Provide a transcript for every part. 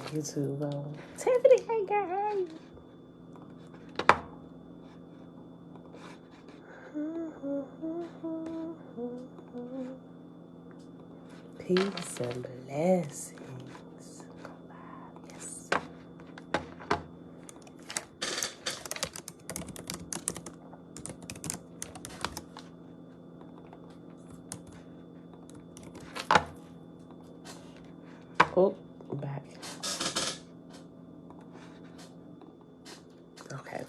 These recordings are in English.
YouTube. Tiffany, hey girl. Peace and blessings. Yes. Oh, back. Okay.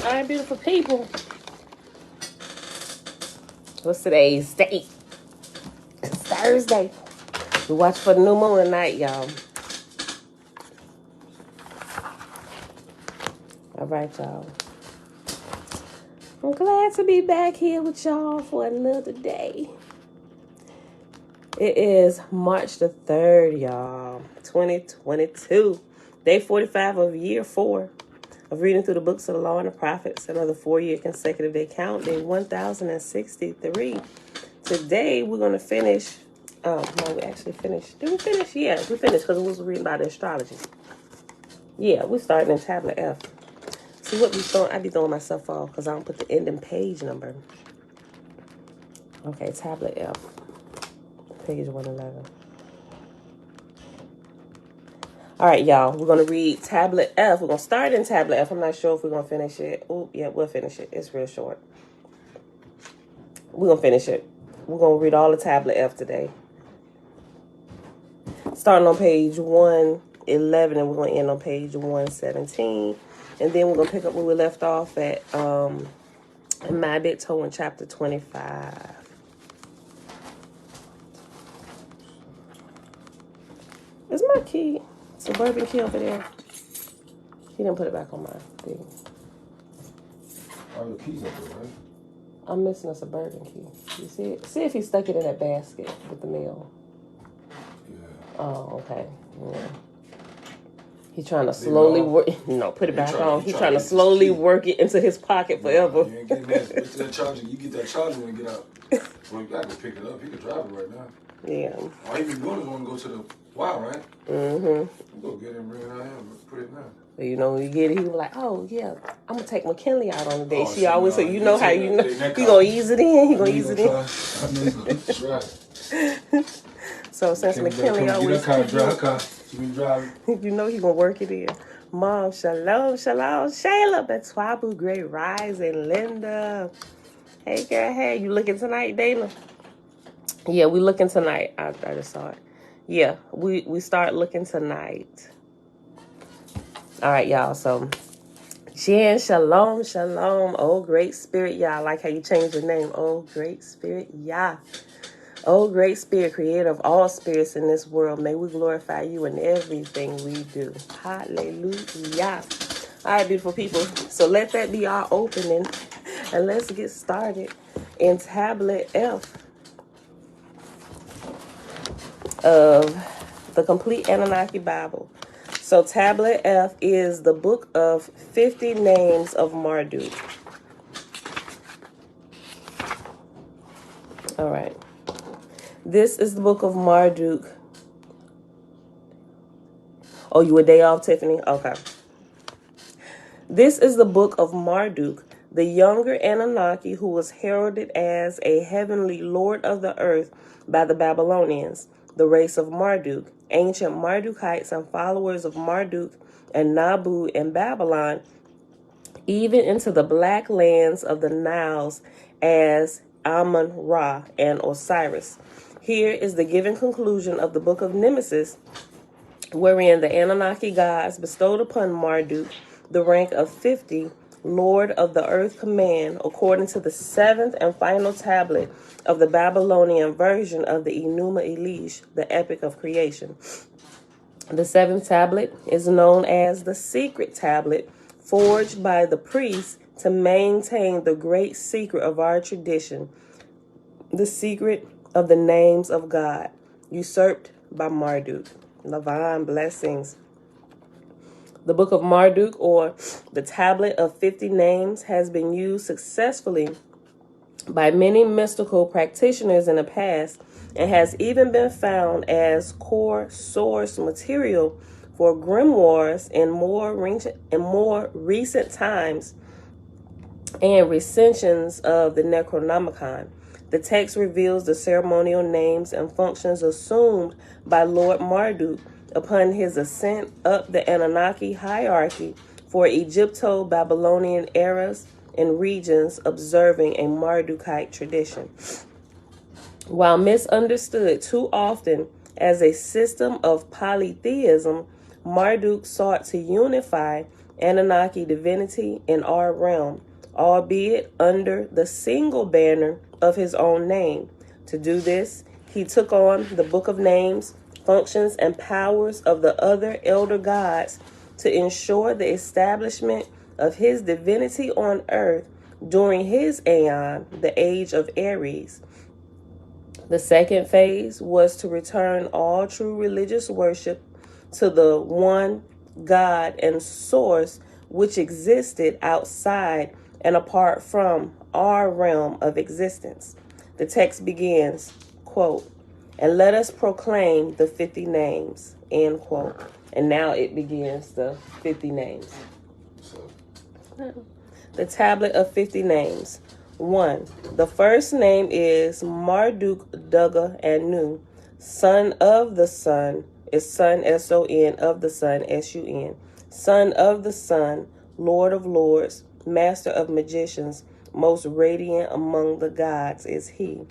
All right, beautiful people. What's today's date? It's Thursday. We watch for the new moon tonight, y'all. All right, y'all. I'm glad to be back here with y'all for another day. It is March the 3rd, y'all. 2022. Day 45 of year 4 of reading through the books of the law and the prophets. Another 4-year consecutive day count. Day 1063. Today, we're going to finish. No, we actually finished. Did we finish? Yeah, we finished because we was reading about astrology. Yeah, we started in tablet F. See what I be throwing myself off because I don't put the ending page number. Okay, tablet F. Page 111. All right, y'all. We're going to read tablet F. We're going to start in tablet F. I'm not sure if we're going to finish it. Oh, yeah, we'll finish it. It's real short. We're going to finish it. We're going to read all the tablet F today. Starting on page 111, and we're going to end on page 117. And then we're going to pick up where we left off at in My Big Toe in chapter 25. Is my key, suburban key over there? He didn't put it back on my thing. All your keys up there, right? I'm missing a suburban key. You see it? See if he stuck it in that basket with the mail. Yeah. Oh, okay. Yeah. He's trying to slowly work. No, put it back on. He's trying to slowly work it into his pocket forever. You ain't getting that. Wait till that charger. You get that charger when you get out. Well, you gotta go pick it up. He can drive it right now. Yeah. All he be doing is want to go to the wow, right? Mm-hmm. Go get it and bring it out here and put it now. You know, when you get it, he was like, "Oh yeah, I'm gonna take McKinley out on the date." She always say, "You know how you know he gonna ease it in. He gonna ease it in." I know he's gonna try. So since McKinley always get her car, she been driving. You know he gonna work it in. Mom, shalom, shalom, Shayla, Betwabu, Great Rising, Linda. Hey girl, hey, you looking tonight, Dana? Yeah, we looking tonight. I just saw it. Yeah, we start looking tonight. All right, y'all. So, Jen, shalom, shalom. Oh, great spirit, Yah. I like how you changed your name. Oh, great spirit, Yah. Oh, great spirit, creator of all spirits in this world. May we glorify you in everything we do. Hallelujah. All right, beautiful people. So let that be our opening. And let's get started in tablet F of the complete Annunaki Bible. So tablet F is the book of 50 names of Marduk. All right. This is the book of Marduk. Oh, you a day off, Tiffany? Okay. This is the book of Marduk, the younger Annunaki, who was heralded as a heavenly lord of the earth by the Babylonians, the race of Marduk. Ancient Mardukites and followers of Marduk and Nabu in Babylon, even into the black lands of the Niles as Amun-Ra and Osiris. Here is the given conclusion of the book of Nemesis, wherein the Anunnaki gods bestowed upon Marduk the rank of 50, Lord of the Earth Command, according to the 7th and final tablet of the Babylonian version of the Enuma Elish, the Epic of Creation. The 7th tablet is known as the Secret Tablet, forged by the priests to maintain the great secret of our tradition, the secret of the names of God, usurped by Marduk. Divine blessings. The Book of Marduk, or the Tablet of 50 Names, has been used successfully by many mystical practitioners in the past and has even been found as core source material for grimoires in more recent times and recensions of the Necronomicon. The text reveals the ceremonial names and functions assumed by Lord Marduk upon his ascent up the Annunaki hierarchy for Egypto-Babylonian eras and regions observing a Mardukite tradition. While misunderstood too often as a system of polytheism, Marduk sought to unify Anunnaki divinity in our realm, albeit under the single banner of his own name. To do this, he took on the Book of Names, functions, and powers of the other elder gods to ensure the establishment of his divinity on earth during his aeon, the Age of Aries. The second phase was to return all true religious worship to the one God and source which existed outside and apart from our realm of existence. The text begins, quote, "And let us proclaim the 50 names," end quote. And now it begins the 50 names. The tablet of 50 names. 1. The first name is Marduk Dugga Anu, son of the sun, is son S-O-N, of the sun S-U-N, son of the sun, Lord of lords, master of magicians, most radiant among the gods is he.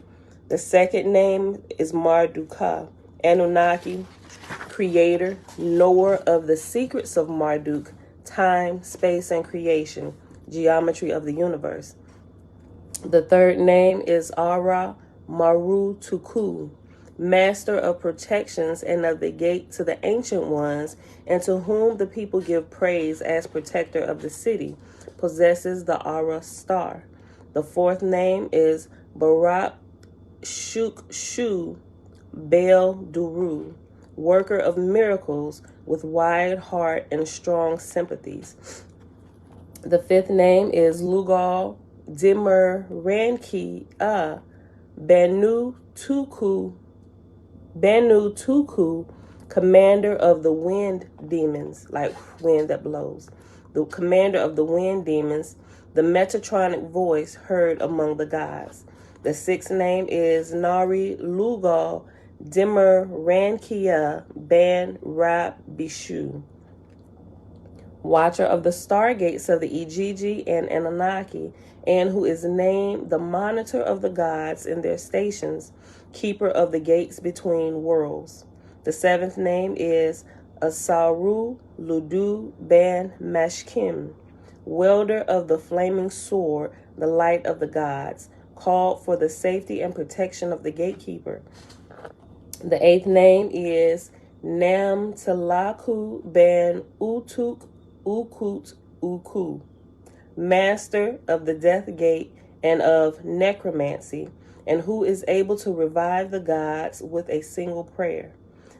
The second name is Marduka, Anunnaki, creator, knower of the secrets of Marduk, time, space, and creation, geometry of the universe. The third name is Ara Maru Tuku, master of protections and of the gate to the ancient ones, and to whom the people give praise as protector of the city, possesses the Ara star. The fourth name is Barak Shuk Shu Bel Duru, worker of miracles with wide heart and strong sympathies. The fifth name is Lugal Dimmer Ranki Banu Tuku, commander of the wind demons, like wind that blows. The commander of the wind demons, the Metatronic voice heard among the gods. The sixth name is Nari Lugal Dimmer Rankia Ban Rab Bishu, watcher of the stargates of the Ijiji and Annunaki, and who is named the monitor of the gods in their stations, keeper of the gates between worlds. The seventh name is Asaru Ludu Ban Mashkim, welder of the flaming sword, the light of the gods, called for the safety and protection of the gatekeeper. The eighth name is Nam Talaku Ban Utuk Ukut Uku, master of the death gate and of necromancy, and who is able to revive the gods with a single prayer.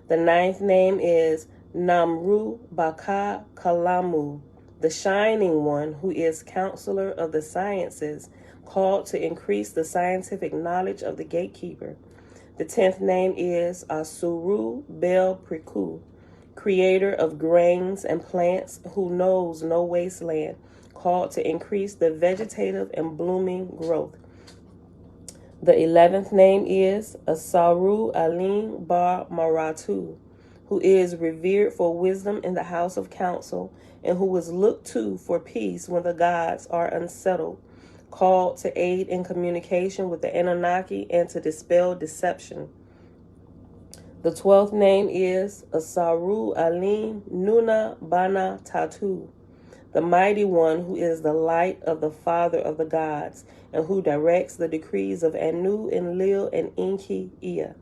The ninth name is Namru Baka Kalamu, the shining one, who is counselor of the sciences, called to increase the scientific knowledge of the gatekeeper. The 10th name is Asuru Bel Priku, creator of grains and plants, who knows no wasteland, called to increase the vegetative and blooming growth. The 11th name is Asaru Alim Bar Maratu, who is revered for wisdom in the house of counsel, and who is looked to for peace when the gods are unsettled, called to aid in communication with the Anunnaki and to dispel deception. The 12th name is Asaru Alim Nuna Bana Tatu, the mighty one who is the light of the father of the gods, and who directs the decrees of Anu, Enlil, and Enki Ea,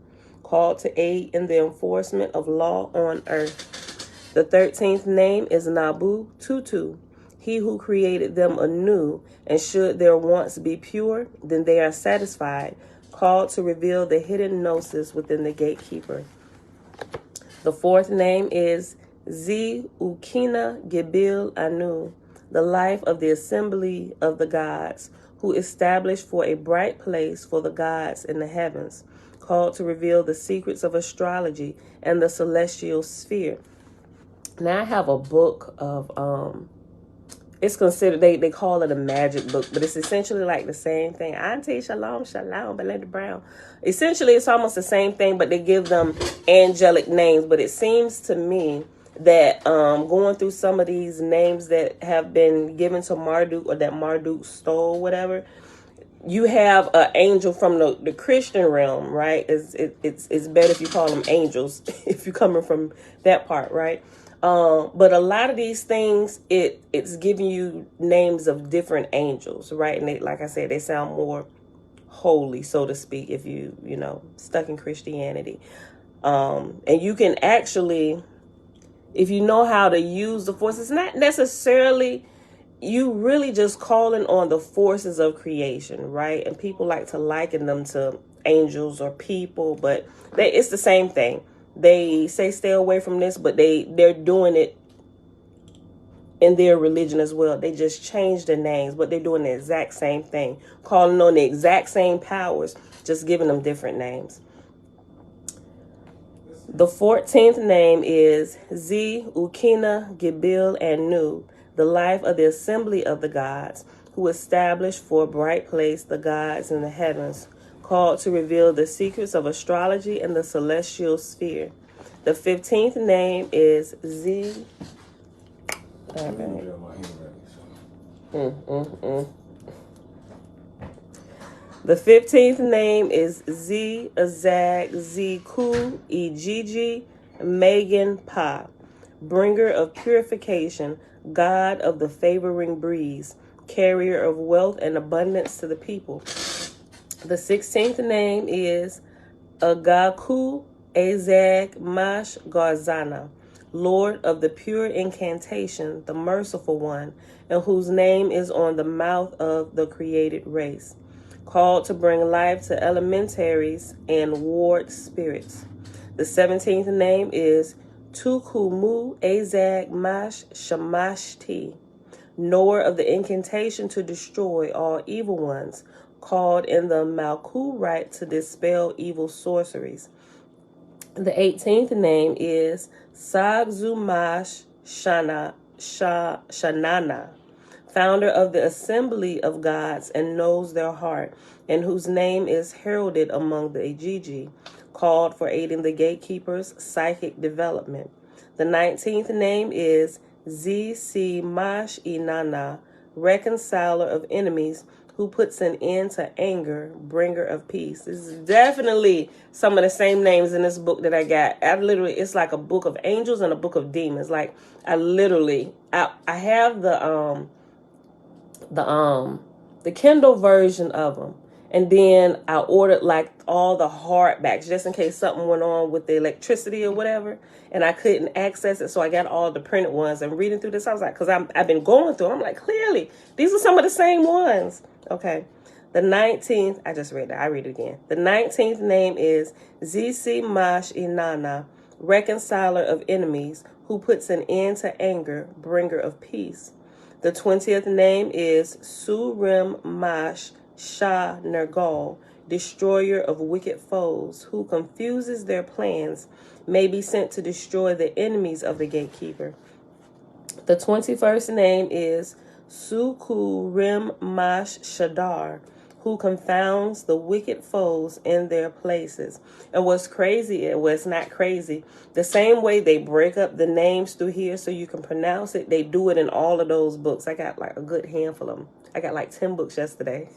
called to aid in the enforcement of law on earth. The 13th name is Nabu Tutu, he who created them anew, and should their wants be pure, then they are satisfied, called to reveal the hidden gnosis within the gatekeeper. The fourth name is Zi Ukina Gibil Anu, the life of the assembly of the gods, who established for a bright place for the gods in the heavens, called to reveal the secrets of astrology and the celestial sphere. Now I have a book of it's considered, they call it a magic book, but it's essentially like the same thing. Auntie, shalom, shalom, Belinda Brown. Essentially, it's almost the same thing, but they give them angelic names. But it seems to me that going through some of these names that have been given to Marduk, or that Marduk stole, whatever, you have an angel from the Christian realm, right? It's better if you call them angels if you're coming from that part, right? But a lot of these things, it's giving you names of different angels, right? And they, like I said, they sound more holy, so to speak, if you know, stuck in Christianity. And you can actually, if you know how to use the force, it's not necessarily you really just calling on the forces of creation, right? And people like to liken them to angels or people, but it's the same thing. They say stay away from this, but they're doing it in their religion as well. They just change the names, but they're doing the exact same thing, calling on the exact same powers, just giving them different names. The 14th name is Z, Ukina, Gibil, and Nu, the life of the assembly of the gods, who established for a bright place the gods in the heavens, called to reveal the secrets of astrology and the celestial sphere. The 15th name is Z. The 15th name is Z, Azag, Z, Ku, Ejiji, Megan, Pa, bringer of purification, God of the favoring breeze, carrier of wealth and abundance to the people. The 16th name is Agaku, Azag, Mash, Garzana, Lord of the pure incantation, the merciful one, and whose name is on the mouth of the created race, called to bring life to elementaries and ward spirits. The 17th name is Tukumu Azag Mash Shamashti, knower of the incantation to destroy all evil ones, called in the Malku rite to dispel evil sorceries. The 18th name is Sagzumash Shanana, founder of the assembly of gods and knows their heart, and whose name is heralded among the Ejiji, called for aiding the gatekeeper's psychic development. The 19th name is Z.C. Mash Inanna, reconciler of enemies, who puts an end to anger, bringer of peace. This is definitely some of the same names in this book that I got. It's like a book of angels and a book of demons. Like I have the Kindle version of them, and then I ordered like all the hardbacks just in case something went on with the electricity or whatever, and I couldn't access it, so I got all the printed ones. And reading through this, I was like, because I've been going through, I'm like, clearly these are some of the same ones. Okay, the 19th, I just read that. I read it again. The 19th name is Zisi Mash Inanna, reconciler of enemies, who puts an end to anger, bringer of peace. The 20th name is Surim Mash Shah Nergal, destroyer of wicked foes, who confuses their plans, may be sent to destroy the enemies of the gatekeeper. The 21st name is Suku Rim Mash Shadar, who confounds the wicked foes in their places. And what's crazy, it's not crazy, the same way they break up the names through here so you can pronounce it, they do it in all of those books. I got like a good handful of them. I got like 10 books yesterday.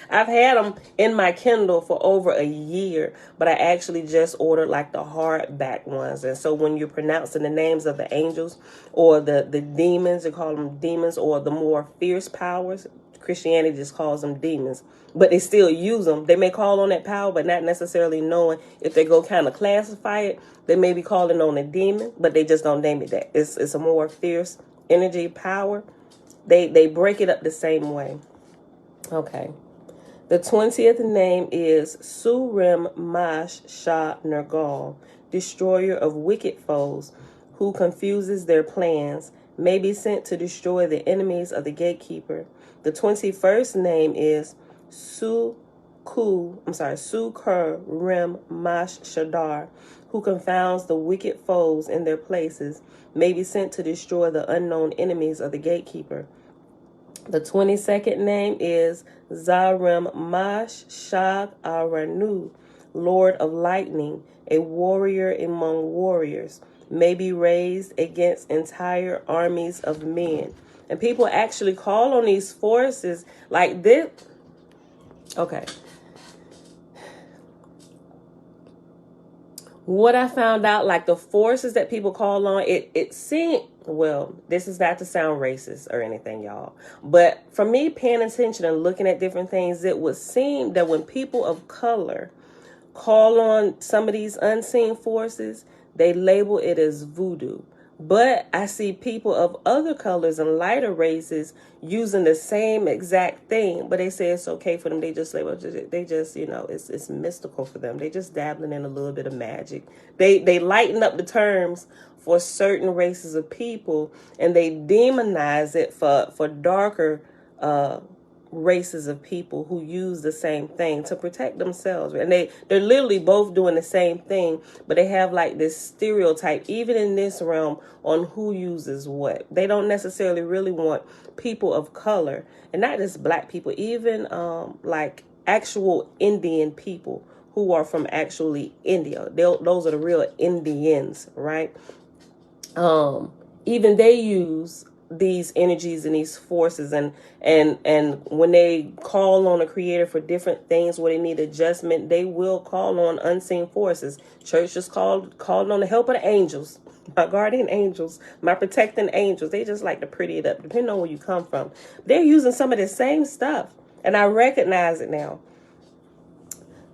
I've had them in my Kindle for over a year, but I actually just ordered like the hardback ones. And so when you're pronouncing the names of the angels or the demons, they call them demons, or the more fierce powers, Christianity just calls them demons, but they still use them. They may call on that power, but not necessarily knowing if they go kind of classify it. They may be calling on a demon, but they just don't name it that. It's a more fierce energy power. They break it up the same way. Okay. The 20th name is Surim Mash Shah Nergal, destroyer of wicked foes, who confuses their plans, may be sent to destroy the enemies of the gatekeeper. The 21st name is Su-Kur Rim Mash Shadar, who confounds the wicked foes in their places, may be sent to destroy the unknown enemies of the gatekeeper. The 22nd name is Zarim Mash Shag Aranu, Lord of Lightning, a warrior among warriors, may be raised against entire armies of men. And people actually call on these forces like this. Okay. What I found out, like the forces that people call on, it seemed, well, this is not to sound racist or anything, y'all. But for me, paying attention and looking at different things, it would seem that when people of color call on some of these unseen forces, they label it as voodoo. But I see people of other colors and lighter races using the same exact thing, but they say it's okay for them. They just label it, they just, it's mystical for them. They just dabbling in a little bit of magic. They lighten up the terms for certain races of people, and they demonize it for darker races of people who use the same thing to protect themselves. And they're literally both doing the same thing, but they have like this stereotype, even in this realm, on who uses what. They don't necessarily really want people of color, and not just black people, even like actual Indian people who are from actually India. Those are the real Indians, right? Even they use these energies and these forces, and when they call on a creator for different things where they need adjustment, they will call on unseen forces. Church just called on the help of the angels, my guardian angels, my protecting angels. They just like to pretty it up, depending on where you come from. They're using some of the same stuff, and I recognize it now.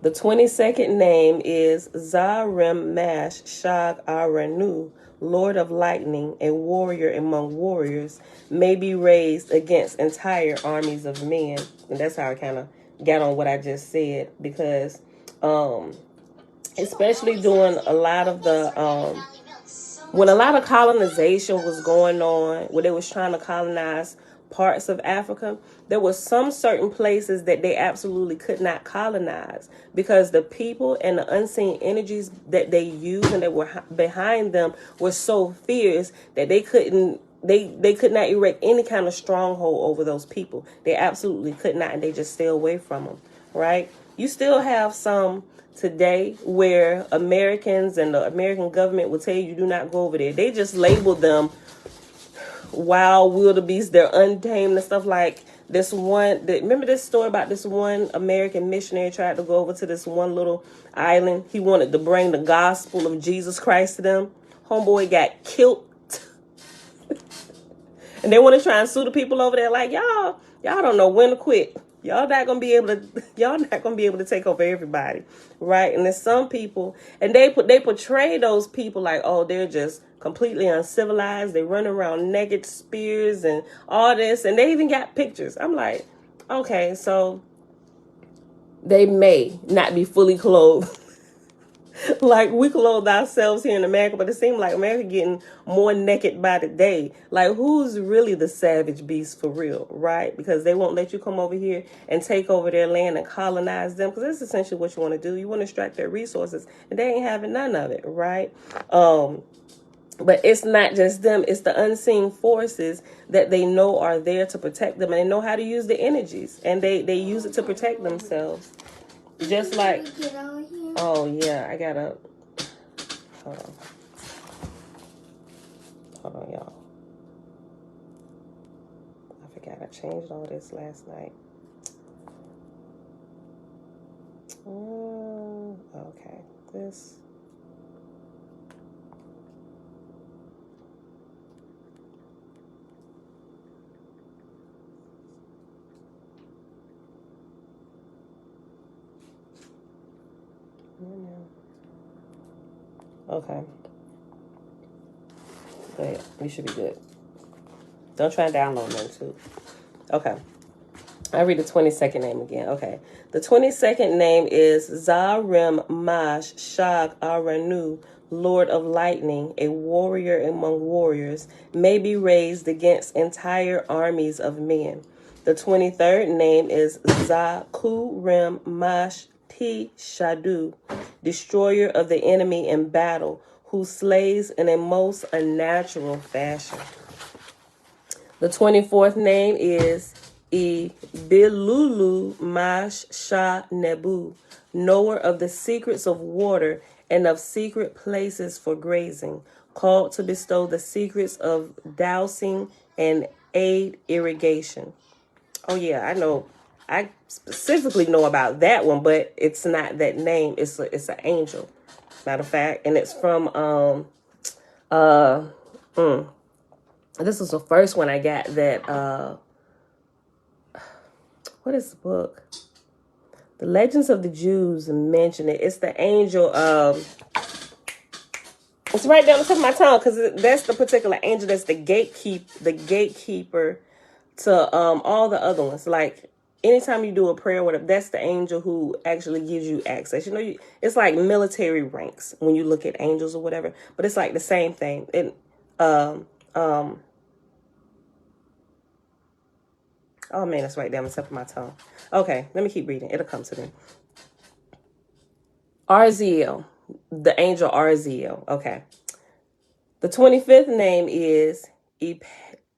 The 22nd name is Zarim Mash Shag Aranu, Lord of Lightning, a warrior among warriors, may be raised against entire armies of men. And that's how I kind of got on what I just said, because especially during a lot of the when a lot of colonization was going on, where they was trying to colonize parts of Africa, there were some certain places that they absolutely could not colonize, because the people and the unseen energies that they used and that were behind them were so fierce that they could not erect any kind of stronghold over those people. They absolutely could not, and they just stay away from them, right? You still have some today where Americans and the American government will tell you do not go over there. They just label them wild wildebeest, they're untamed and stuff. Like this one, remember this story about this one American missionary tried to go over to this one little island. He wanted to bring the gospel of Jesus Christ to them. Homeboy got killed. And they want to try and sue the people over there, like, y'all don't know when to quit. Y'all not gonna be able to take over everybody, right? And there's some people, and they portray those people like, oh, they're just completely uncivilized. They run around naked, spears and all this, and they even got pictures. I'm like, okay, so they may not be fully clothed like we clothe ourselves here in America, but it seems like America getting more naked by the day. Like, who's really the savage beast for real, right? Because they won't let you come over here and take over their land and colonize them, because that's essentially what you want to do. You want to extract their resources, and they ain't having none of it, right? But it's not just them, it's the unseen forces that they know are there to protect them, and they know how to use the energies, and they use it to protect themselves. Just like, oh yeah, I gotta, hold on, y'all. I forgot I changed all this last night. Okay, this. Okay. But you should be good. Don't try and download them too. Okay. I read the 22nd name again. Okay. The 22nd name is Zarim Mash Shag Aranu, Lord of Lightning, a warrior among warriors, may be raised against entire armies of men. The 23rd name is Zaku Mash Ti Shadu, destroyer of the enemy in battle, who slays in a most unnatural fashion. The 24th name is Ibilulu Mash Sha Nebu, knower of the secrets of water and of secret places for grazing, called to bestow the secrets of dowsing and aid irrigation. Oh yeah, I know. I specifically know about that one, but it's not that name. It's an angel, matter of fact, and it's from this was the first one I got that what is the book? The Legends of the Jews mention it. It's the angel. It's right down the tip of my tongue because that's the particular angel that's the gatekeeper to all the other ones. Like anytime you do a prayer, whatever, that's the angel who actually gives you access. You know, it's like military ranks when you look at angels or whatever. But it's like the same thing. And oh man, it's right down the tip of my tongue. Okay, let me keep reading. It'll come to me. Arziel, the angel Arziel. Okay. The 25th name is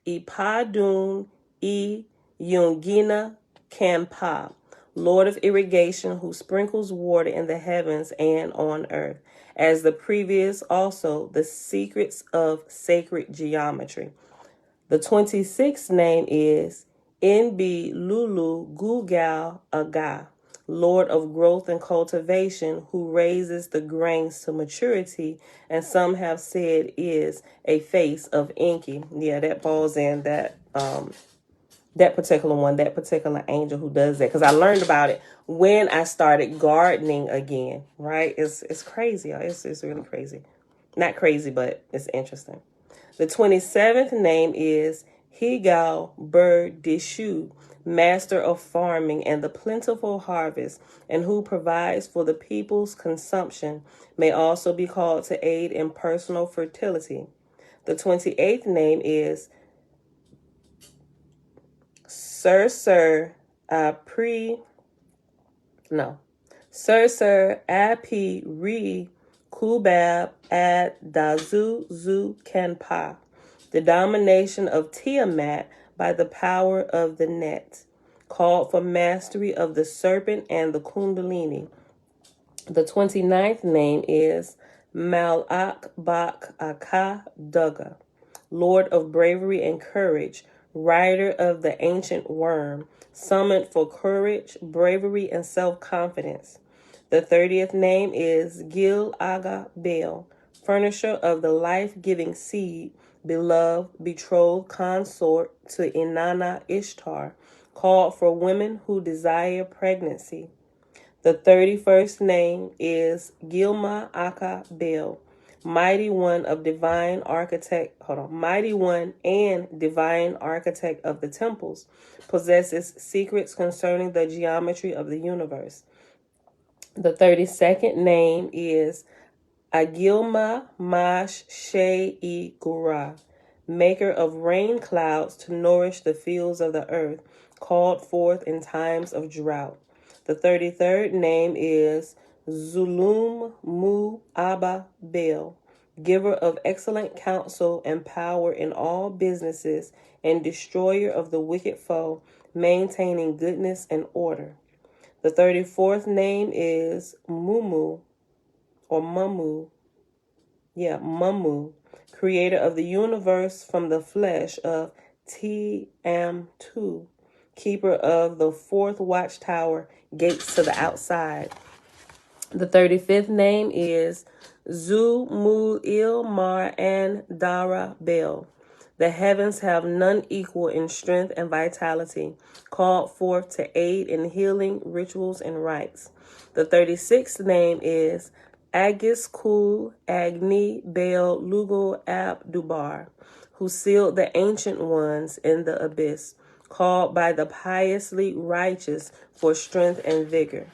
Ipadun E Yungina Kampa, Lord of irrigation, who sprinkles water in the heavens and on earth. As the previous, also the secrets of sacred geometry. The 26th name is Nb Lulu Gugal Aga, Lord of growth and cultivation, who raises the grains to maturity, and some have said is a face of Enki. Yeah, that falls in that particular one, that particular angel who does that. Because I learned about it when I started gardening again, right? It's crazy, y'all. It's really crazy. Not crazy, but it's interesting. The 27th name is Higal Berdishu, master of farming and the plentiful harvest, and who provides for the people's consumption, may also be called to aid in personal fertility. The 28th name is Sir Api Re Kubab Ad Dazu Zu Kenpa, the domination of Tiamat by the power of the net, called for mastery of the serpent and the kundalini. The 29th name is Malak Bak Aka Duga, Lord of bravery and courage, rider of the ancient worm, summoned for courage, bravery, and self-confidence. The 30th name is Gil Aga Bel, furnisher of the life-giving seed, beloved, betrothed consort to Inanna Ishtar, called for women who desire pregnancy. The 31st name is Gilma Aka Bel, mighty one and divine architect of the temples, possesses secrets concerning the geometry of the universe. The 32nd name is Agilma Mash Shei Gura, maker of rain clouds to nourish the fields of the earth, called forth in times of drought. The 33rd name is Zulum Mu Abba Bel, giver of excellent counsel and power in all businesses, and destroyer of the wicked foe, maintaining goodness and order. The 34th name is Mummu, creator of the universe from the flesh of T-M-2, keeper of the fourth watchtower, gates to the outside. The 35th name is Zu-Mu-Il-Mar and Dara Bel. The heavens have none equal in strength and vitality, called forth to aid in healing, rituals, and rites. The 36th name is Agis Kul Agni Bel Lugo Ab Dubar, who sealed the ancient ones in the abyss, called by the piously righteous for strength and vigor.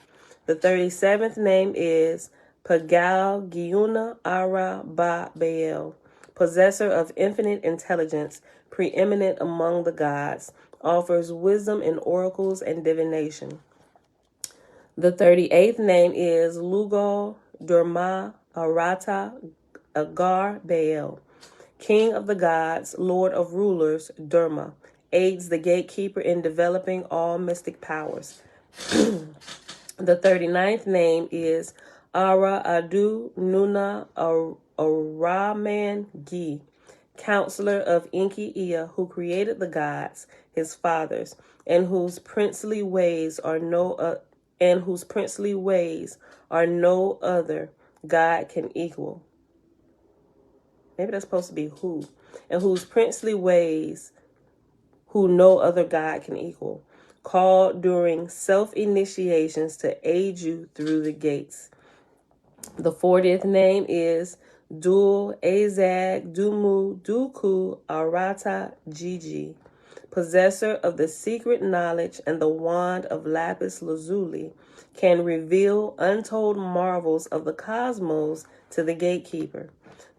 The 37th name is Pagal Giuna Ara Ba Baal, possessor of infinite intelligence, preeminent among the gods, offers wisdom in oracles and divination. The 38th name is Lugal Durma Arata Agar Baal, King of the gods, Lord of rulers, Durma, aids the gatekeeper in developing all mystic powers. The 39th name is Ara Adu Nuna Araman Gi, counselor of Enki Ea, who created the gods, his fathers, and whose princely ways are no other God can equal. Maybe that's supposed to be who. And whose princely ways who no other God can equal. Called during self-initiations to aid you through the gates. The 40th name is Dul Azag Dumu Duku Arata Gigi, possessor of the secret knowledge and the wand of lapis lazuli, can reveal untold marvels of the cosmos to the gatekeeper.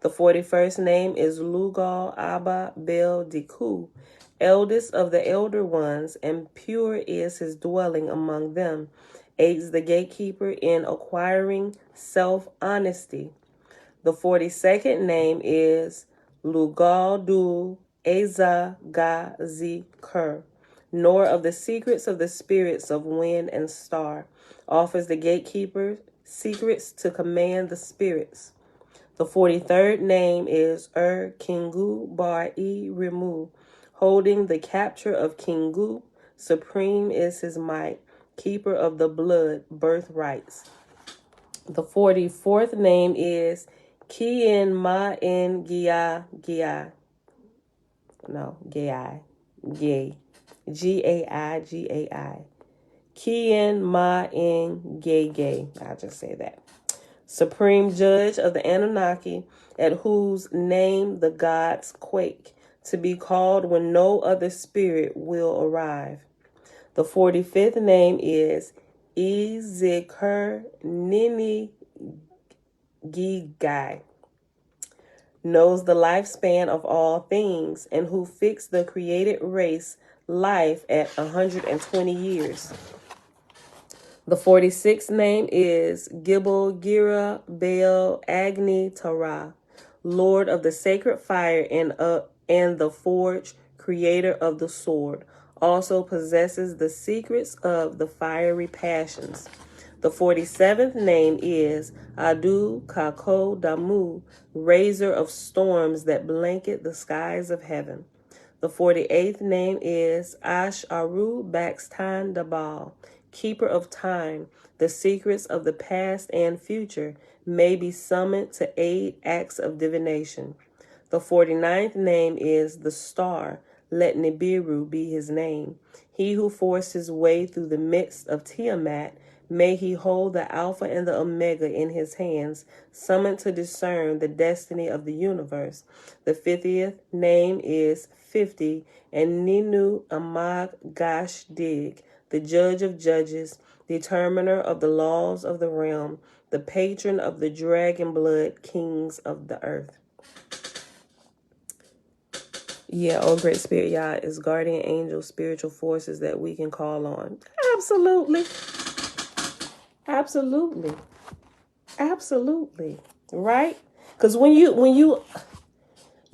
The 41st name is Lugal Abba Bel Diku, eldest of the elder ones, and pure is his dwelling among them, aids the gatekeeper in acquiring self-honesty. The 42nd name is Lugal Du Eza Gazi Kur, nor of the secrets of the spirits of wind and star, offers the gatekeeper secrets to command the spirits. The 43rd name is Kingu Bar-E Rimu, holding the capture of Kingu. Supreme is his might, keeper of the blood, birthrights. The 44th name is Kien Ma-En Gia Gia. No, Gai. Gay. G-A-I-G-A-I. Kien Ma-En Gay. I'll just say that. Supreme Judge of the Annunaki, at whose name the gods quake, to be called when no other spirit will arrive. The 45th name is Ezeker Nini Gigai, knows the lifespan of all things, and who fixed the created race life at 120 years. The 46th name is Gibel Gira Baal Agni Torah, Lord of the sacred fire and the forge, creator of the sword, also possesses the secrets of the fiery passions. The 47th name is Adu Kako Damu, raiser of storms that blanket the skies of heaven. The 48th name is Ash-Aru Baxtan Dabal, keeper of time. The secrets of the past and future may be summoned to aid acts of divination. The 49th name is the star. Let Nibiru be his name. He who forced his way through the midst of Tiamat, may he hold the Alpha and the Omega in his hands, summoned to discern the destiny of the universe. The 50th name is 50, and Ninu Amag Gash Dig, the judge of judges, determiner of the laws of the realm, the patron of the dragon blood kings of the earth. Yeah, oh great spirit, Yah is guardian angel, spiritual forces that we can call on. Absolutely. Absolutely. Absolutely. Right? Because when you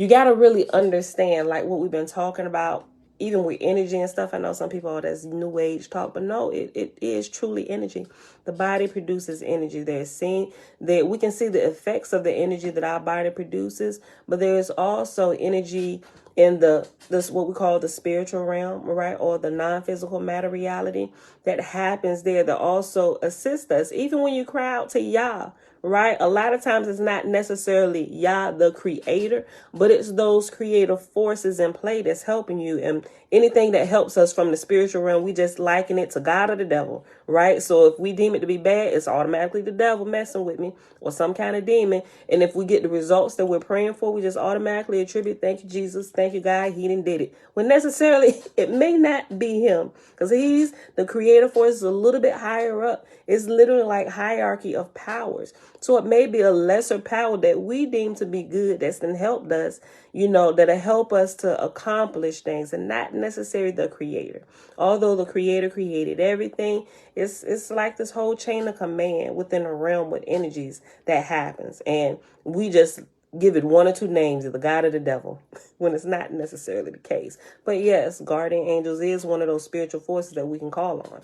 got to really understand like what we've been talking about, even with energy and stuff. I know some people, that's new age talk, but no, it is truly energy. The body produces energy. There's seen that we can see the effects of the energy that our body produces, but there's also energy in this what we call the spiritual realm, right, or the non-physical matter reality that happens there that also assists us. Even when you cry out to Yah, right, a lot of times it's not necessarily Yah the creator, but it's those creative forces in play that's helping you. And anything that helps us from the spiritual realm, we just liken it to God or the devil, right? So if we deem it to be bad, it's automatically the devil messing with me or some kind of demon. And if we get the results that we're praying for, we just automatically attribute, thank you, Jesus, thank you, God, he didn't did it. When necessarily it may not be him, because he's the creator force is a little bit higher up. It's literally like hierarchy of powers. So it may be a lesser power that we deem to be good that's then helped us, that'll help us to accomplish things, and not necessarily the creator. Although the creator created everything, it's like this whole chain of command within a realm with energies that happens. And we just give it one or two names, the God or the devil, when it's not necessarily the case. But yes, guardian angels is one of those spiritual forces that we can call on.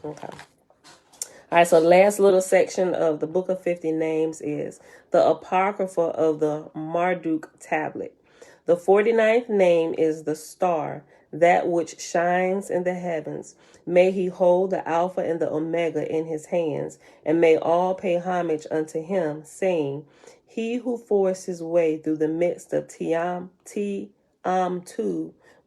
Okay. All right, so the last little section of the Book of 50 Names is the Apocrypha of the Marduk tablet. The 49th name is the star, that which shines in the heavens. May he hold the Alpha and the Omega in his hands, and may all pay homage unto him, saying, he who forced his way through the midst of Tiam-Tu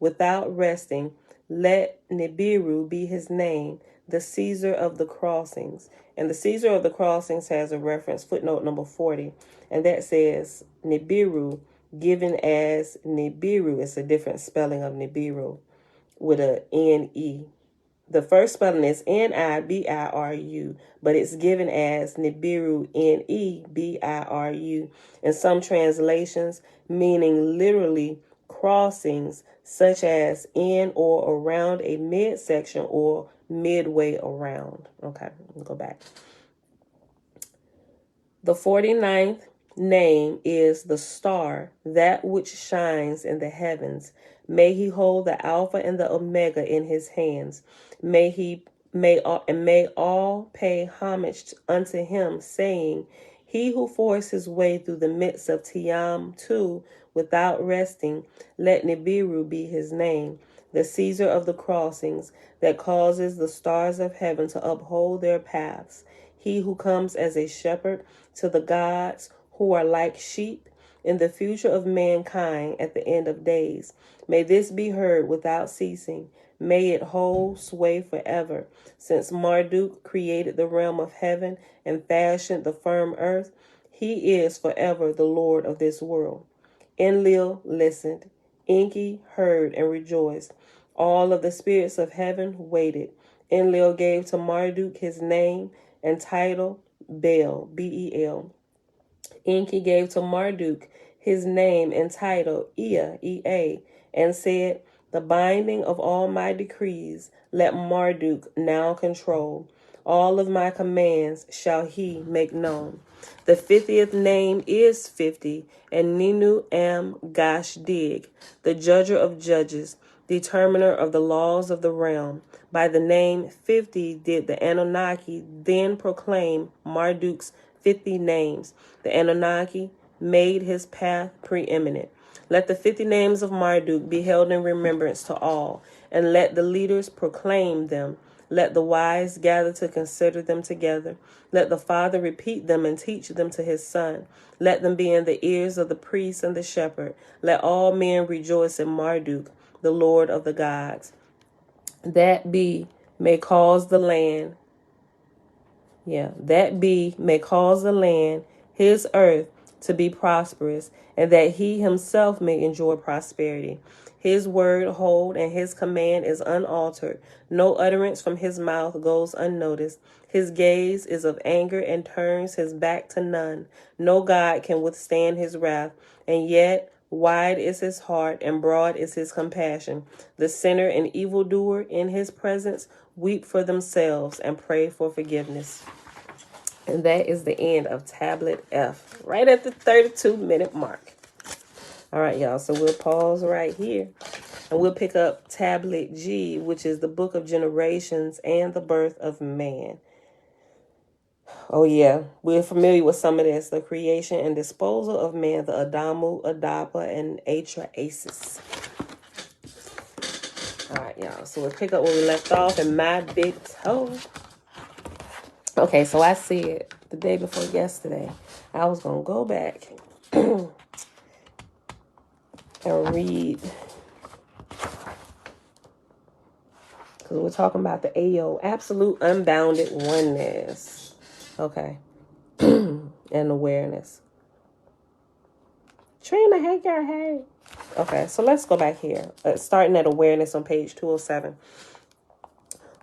without resting, let Nibiru be his name, the Caesar of the crossings. And the Caesar of the crossings has a reference, footnote number 40, and that says Nibiru, given as Nibiru. It's a different spelling of Nibiru with a N-E. The first spelling is Nibiru, but it's given as Nibiru, Nebiru, in some translations, meaning literally crossings, such as in or around a midsection or midway around. Okay, let me go back. The 49th name is the star, that which shines in the heavens. May he hold the Alpha and the Omega in his hands. May all pay homage unto him, saying, he who forced his way through the midst of Tiam-Tu without resting, let Nibiru be his name, the Caesar of the crossings, that causes the stars of heaven to uphold their paths. He who comes as a shepherd to the gods who are like sheep in the future of mankind at the end of days. May this be heard without ceasing. May it hold sway forever. Since Marduk created the realm of heaven and fashioned the firm earth, he is forever the Lord of this world. Enlil listened. Enki heard and rejoiced. All of the spirits of heaven waited. Enlil gave to Marduk his name and title, Bel, B-E-L. Enki gave to Marduk his name and title, Ea, E-A, and said, the binding of all my decrees let Marduk now control. All of my commands shall he make known. The 50th name is 50, and Ninu Am Gash Dig, the judger of judges, determiner of the laws of the realm. By the name 50 did the Annunaki then proclaim Marduk's 50 names. The Annunaki made his path preeminent. Let the 50 names of Marduk be held in remembrance to all, and let the leaders proclaim them. Let the wise gather to consider them together. Let the father repeat them and teach them to his son. Let them be in the ears of the priest and the shepherd. Let all men rejoice in Marduk, the Lord of the gods. That bee may cause the land, his earth, to be prosperous, and that he himself may enjoy prosperity. His word hold, and his command is unaltered. No utterance from his mouth goes unnoticed. His gaze is of anger and turns his back to none. No God can withstand his wrath, and yet wide is his heart and broad is his compassion. The sinner and evildoer in his presence weep for themselves and pray for forgiveness. And that is the end of Tablet F, right at the 32-minute mark. All right, y'all, so we'll pause right here. And we'll pick up Tablet G, which is the Book of Generations and the Birth of Man. Oh, yeah, we're familiar with some of this. The creation and disposal of man, the Adamu, Adapa, and Atrahasis. All right, y'all, so we'll pick up where we left off in my big toe. Okay, so I said the day before yesterday, I was going to go back and read, because we're talking about the AO, absolute unbounded oneness. Okay, and awareness. Trina, hey girl, hey. Okay, so let's go back here. Starting at awareness on page 207.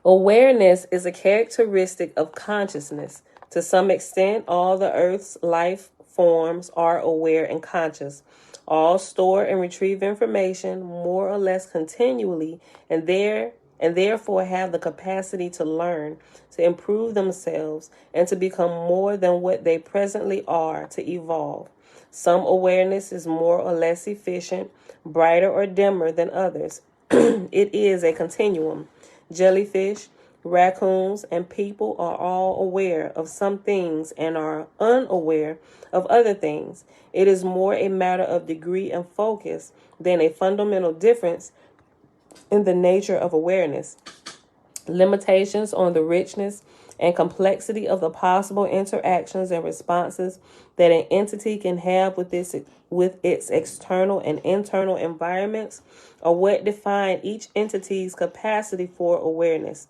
Awareness is a characteristic of consciousness. To some extent, all the Earth's life forms are aware and conscious. All store and retrieve information more or less continually, and therefore have the capacity to learn, to improve themselves, and to become more than what they presently are, to evolve. Some awareness is more or less efficient, brighter or dimmer than others. It is a continuum. Jellyfish, raccoons, and people are all aware of some things and are unaware of other things. It is more a matter of degree and focus than a fundamental difference in the nature of awareness. Limitations on the richness and complexity of the possible interactions and responses that an entity can have with its external and internal environments are what define each entity's capacity for awareness.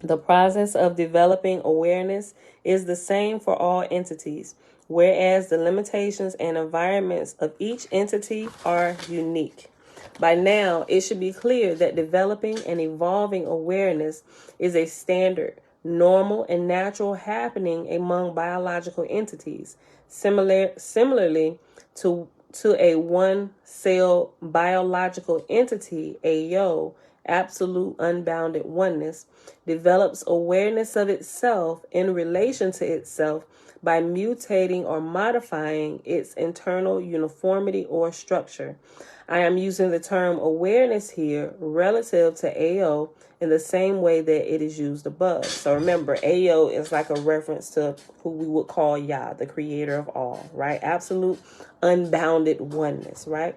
The process of developing awareness is the same for all entities, whereas the limitations and environments of each entity are unique. By now, it should be clear that developing and evolving awareness is a standard, normal, and natural happening among biological entities. Similarly to a one-cell biological entity, a yo, absolute unbounded oneness, develops awareness of itself in relation to itself by mutating or modifying its internal uniformity or structure. I am using the term awareness here relative to AO in the same way that it is used above. So remember, AO is like a reference to who we would call Yah, the creator of all, right? Absolute unbounded oneness, right?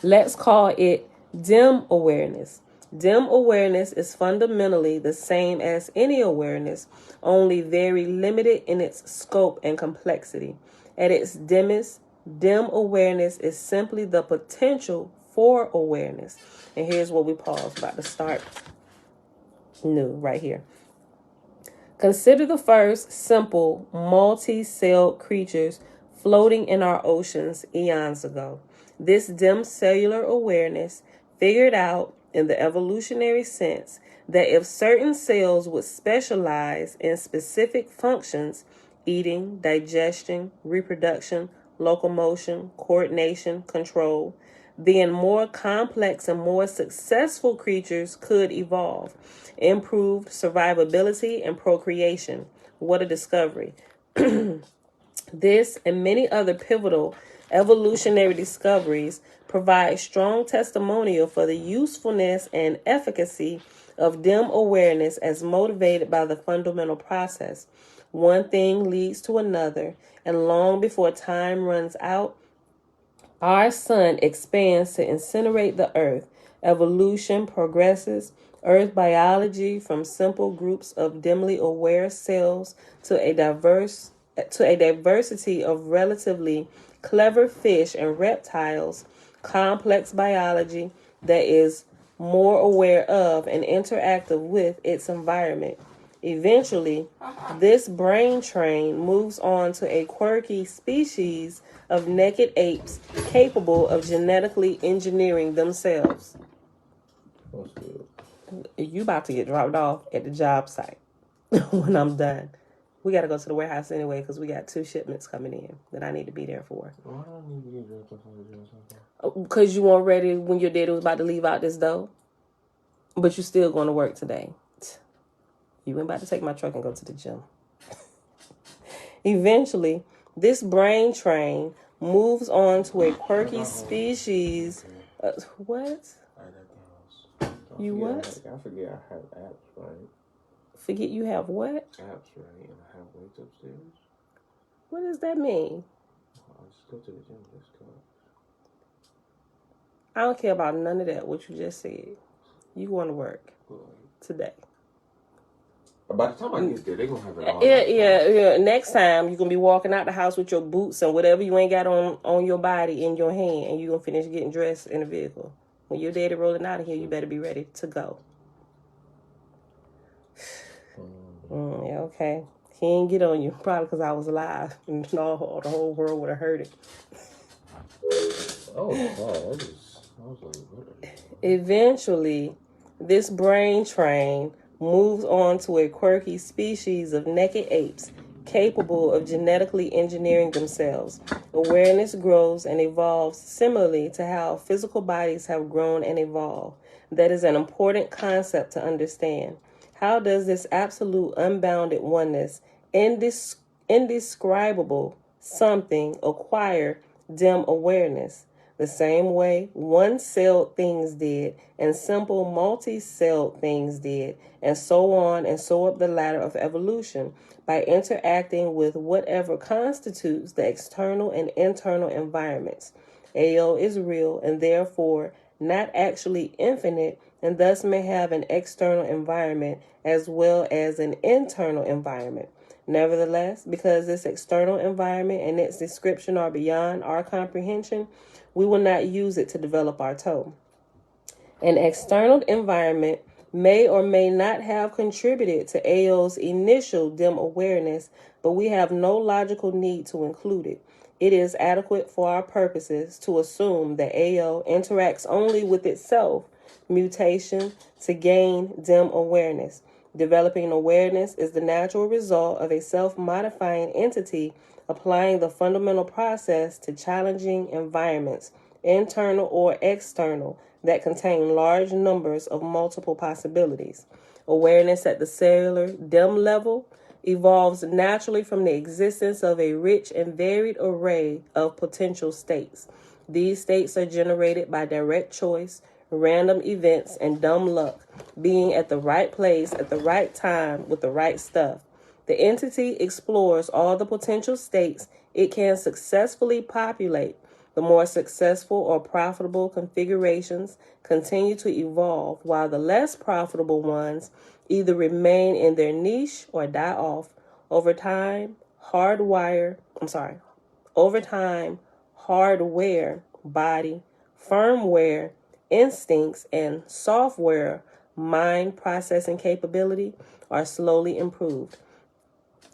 Let's call it dim awareness. Dim awareness is fundamentally the same as any awareness, only very limited in its scope and complexity. At its dimmest, dim awareness is simply the potential for awareness. And here's what we pause, about to start new right here. Consider the first simple multi-celled creatures floating in our oceans eons ago. This dim cellular awareness figured out in the evolutionary sense that if certain cells would specialize in specific functions, eating, digestion, reproduction, locomotion, coordination, control, then more complex and more successful creatures could evolve. Improved survivability and procreation. What a discovery. This and many other pivotal evolutionary discoveries provide strong testimonial for the usefulness and efficacy of dim awareness as motivated by the fundamental process. One thing leads to another, and long before time runs out, our sun expands to incinerate the earth. Evolution progresses. Earth biology from simple groups of dimly aware cells to a diversity of relatively clever fish and reptiles, complex biology that is more aware of and interactive with its environment. Eventually, this brain train moves on to a quirky species of naked apes capable of genetically engineering themselves. You about to get dropped off at the job site when I'm done. We got to go to the warehouse anyway because we got 2 shipments coming in that I need to be there for. Why do I need to get dropped off at the job site? Because you weren't ready when your daddy was about to leave out this door. But you still going to work today. You ain't about to take my truck and go to the gym. Eventually, this brain train moves on to a quirky species. What? You what? I forget I have apps, right? Forget you have what? Apps, right? And I have weights upstairs. What does that mean? I'll just go to the gym. Just go. I don't care about none of that, what you just said. You going to work today. By the time I get there, they're going to have it all. Yeah. Next time, you're going to be walking out the house with your boots and whatever you ain't got on your body in your hand, and you're going to finish getting dressed in the vehicle. When your daddy rolling out of here, you better be ready to go. Yeah, okay. He ain't get on you, probably because I was alive, and the whole world would have heard it. Oh, I was like, what? Eventually, this brain train moves on to a quirky species of naked apes capable of genetically engineering themselves. Awareness grows and evolves similarly to how physical bodies have grown and evolved. That is an important concept to understand. How does this absolute unbounded oneness, indescribable something, acquire dim awareness? The same way one-celled things did, and simple multi-celled things did, and so on and so up the ladder of evolution, by interacting with whatever constitutes the external and internal environments. AO is real and therefore not actually infinite, and thus may have an external environment as well as an internal environment. Nevertheless, because this external environment and its description are beyond our comprehension, we will not use it to develop our toe. An external environment may or may not have contributed to AO's initial dim awareness, but we have no logical need to include it. It is adequate for our purposes to assume that AO interacts only with itself, mutation, to gain dim awareness. Developing awareness is the natural result of a self-modifying entity applying the fundamental process to challenging environments, internal or external, that contain large numbers of multiple possibilities. Awareness at the cellular dim level evolves naturally from the existence of a rich and varied array of potential states. These states are generated by direct choice, random events, and dumb luck, being at the right place at the right time with the right stuff. The entity explores all the potential states it can successfully populate. The more successful or profitable configurations continue to evolve, while the less profitable ones either remain in their niche or die off. Over time, hardware, body, firmware, instincts, and software, mind processing capability are slowly improved.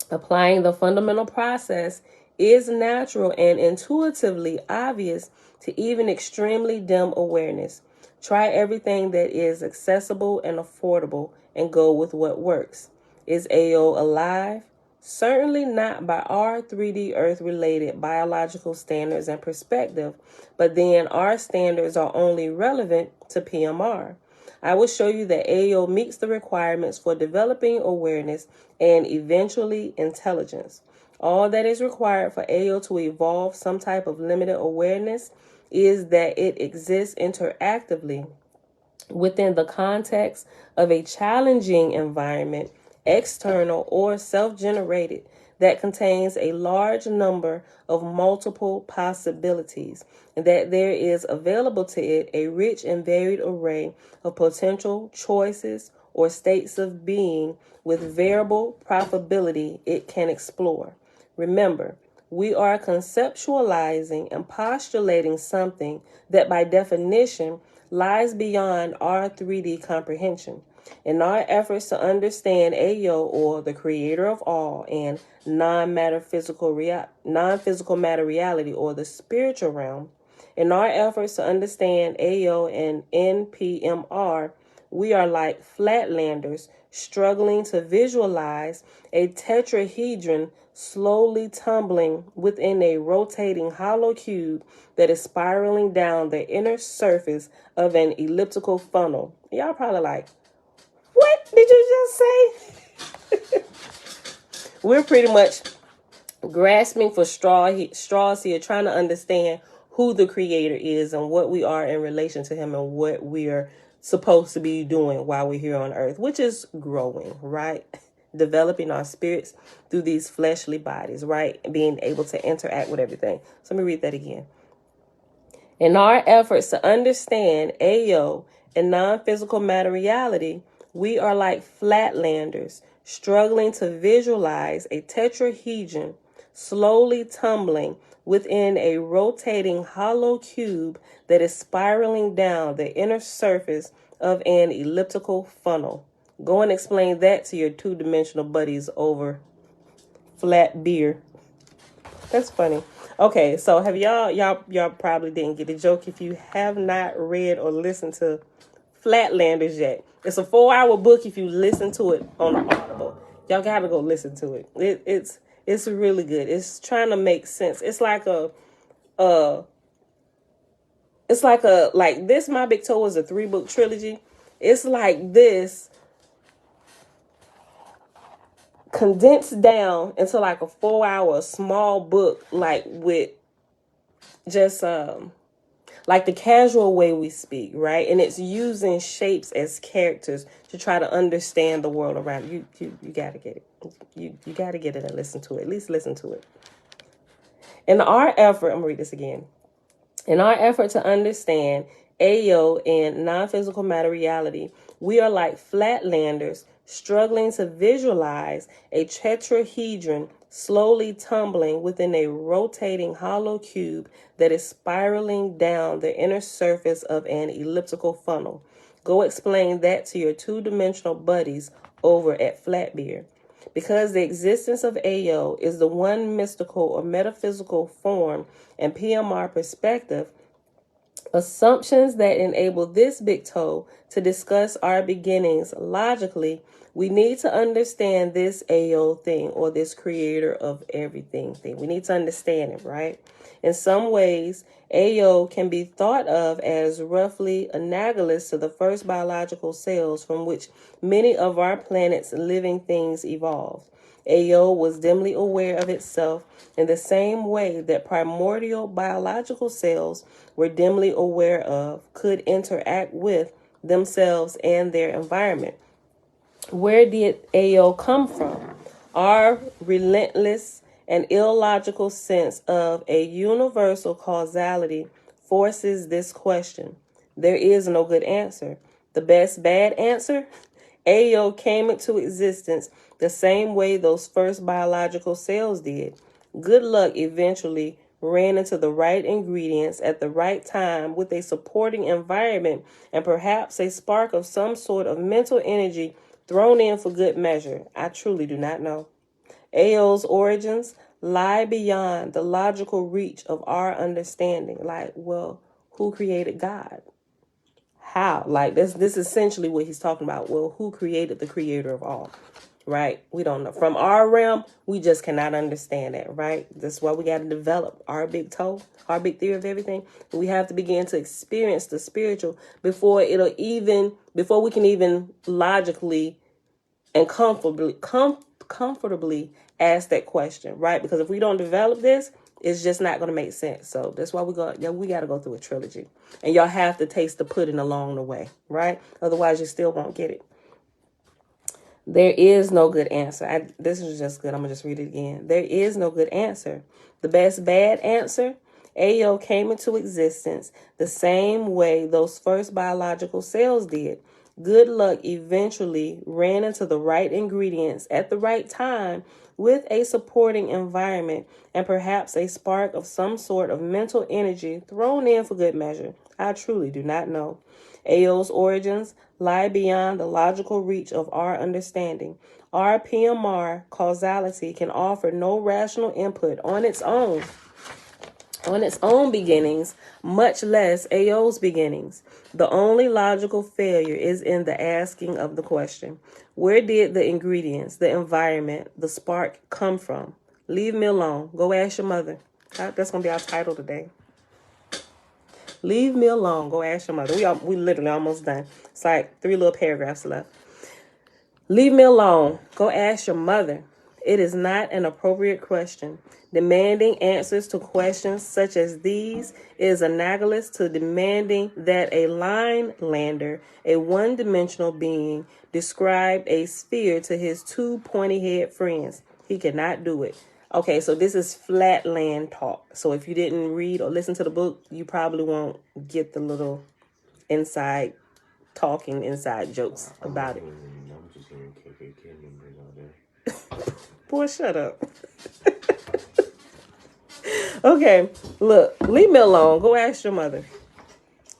Applying the fundamental process is natural and intuitively obvious to even extremely dim awareness. Try everything that is accessible and affordable and go with what works. Is AO alive? Certainly not by our 3D Earth-related biological standards and perspective, but then our standards are only relevant to PMR. I will show you that AO meets the requirements for developing awareness and eventually intelligence. All that is required for AO to evolve some type of limited awareness is that it exists interactively within the context of a challenging environment, external or self-generated, that contains a large number of multiple possibilities, and that there is available to it a rich and varied array of potential choices or states of being with variable probability it can explore. Remember, we are conceptualizing and postulating something that by definition lies beyond our 3D comprehension. In our efforts to understand AO, or the creator of all, and non-physical matter reality, or the spiritual realm, in our efforts to understand AO and NPMR, we are like flatlanders struggling to visualize a tetrahedron slowly tumbling within a rotating hollow cube that is spiraling down the inner surface of an elliptical funnel. Y'all probably like, what did you just say? We're pretty much grasping for straws here, trying to understand who the creator is and what we are in relation to him and what we're supposed to be doing while we're here on earth, which is growing, right? Developing our spirits through these fleshly bodies, right? Being able to interact with everything. So let me read that again. In our efforts to understand AO and non-physical matter reality, we are like flatlanders struggling to visualize a tetrahedron slowly tumbling within a rotating hollow cube that is spiraling down the inner surface of an elliptical funnel. Go and explain that to your two-dimensional buddies over flat beer. That's funny. Okay, so have y'all probably didn't get the joke if you have not read or listened to Flatlanders yet. It's a 4-hour book if you listen to it on Audible. Y'all gotta go listen to it. It's really good. It's trying to make sense. It's like this. My Big Toe is a 3-book trilogy. It's like this condensed down into like a 4-hour small book, like with just like the casual way we speak, right? And it's using shapes as characters to try to understand the world around you. You gotta get it. You gotta get it and listen to it. At least listen to it. In our effort, I'm gonna read this again. In our effort to understand Ayo and non-physical matter reality, we are like flatlanders struggling to visualize a tetrahedron slowly tumbling within a rotating hollow cube that is spiraling down the inner surface of an elliptical funnel. Go explain that to your 2-dimensional buddies over at Flatbeer. Because the existence of Ayo is the one mystical or metaphysical form and PMR perspective, assumptions that enable this big toe to discuss our beginnings logically, we need to understand this Ayo thing, or this creator of everything thing. We need to understand it, right? In some ways, Ayo can be thought of as roughly analogous to the first biological cells from which many of our planet's living things evolved. Ayo was dimly aware of itself in the same way that primordial biological cells were dimly aware of, could interact with themselves and their environment. Where did Ayo come from? Our relentless and illogical sense of a universal causality forces this question. There is no good answer. The best bad answer? Ayo came into existence the same way those first biological cells did. Good luck eventually ran into the right ingredients at the right time with a supporting environment and perhaps a spark of some sort of mental energy thrown in for good measure. I truly do not know. Ayo's origins lie beyond the logical reach of our understanding. Like, well, who created God? How? Like, this is essentially what he's talking about. Well, who created the creator of all? Right? We don't know. From our realm, we just cannot understand that, right? That's why we got to develop our big toe, our big theory of everything. We have to begin to experience the spiritual before we can even logically and comfortably ask that question, right? Because if we don't develop this, it's just not going to make sense. So that's why we got to go through a trilogy, and y'all have to taste the pudding along the way, right? Otherwise, you still won't get it. There is no good answer. This is just good. I'm going to just read it again. There is no good answer. The best bad answer? Ayo came into existence the same way those first biological cells did. Good luck eventually ran into the right ingredients at the right time with a supporting environment and perhaps a spark of some sort of mental energy thrown in for good measure. I truly do not know. Ayo's origins lie beyond the logical reach of our understanding. Our PMR causality can offer no rational input on its own beginnings, much less Ayo's beginnings. The only logical failure is in the asking of the question. Where did the ingredients, the environment, the spark come from? Leave me alone. Go ask your mother. That's going to be our title today. Leave me alone. Go ask your mother. We literally almost done. It's like 3 little paragraphs left. Leave me alone. Go ask your mother. It is not an appropriate question. Demanding answers to questions such as these is analogous to demanding that a line lander, a one-dimensional being, describe a sphere to his 2 pointy-head friends. He cannot do it. Okay, so this is flatland talk. So if you didn't read or listen to the book, you probably won't get the little inside jokes about it. I'm just hearing KKK members out there. Boy, shut up. Okay, look, leave me alone. Go ask your mother.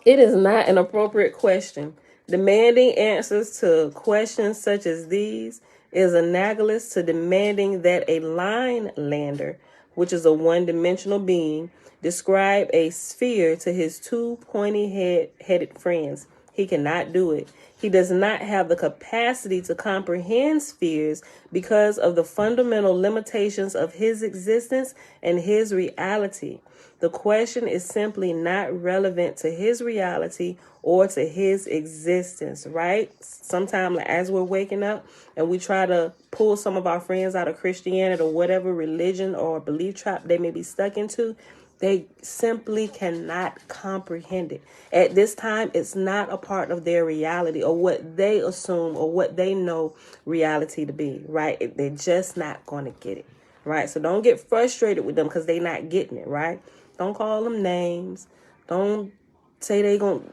It is not an appropriate question. Demanding answers to questions such as these is analogous to demanding that a line lander, which is a one-dimensional being, describe a sphere to his 2 pointy-headed friends. He cannot do it. He does not have the capacity to comprehend spheres because of the fundamental limitations of his existence and his reality. The question is simply not relevant to his reality or to his existence, right? Sometimes, like, as we're waking up and we try to pull some of our friends out of Christianity or whatever religion or belief trap they may be stuck into, they simply cannot comprehend it. At this time, it's not a part of their reality or what they assume or what they know reality to be, right? They're just not going to get it, right? So don't get frustrated with them because they're not getting it, right? Don't call them names. Don't say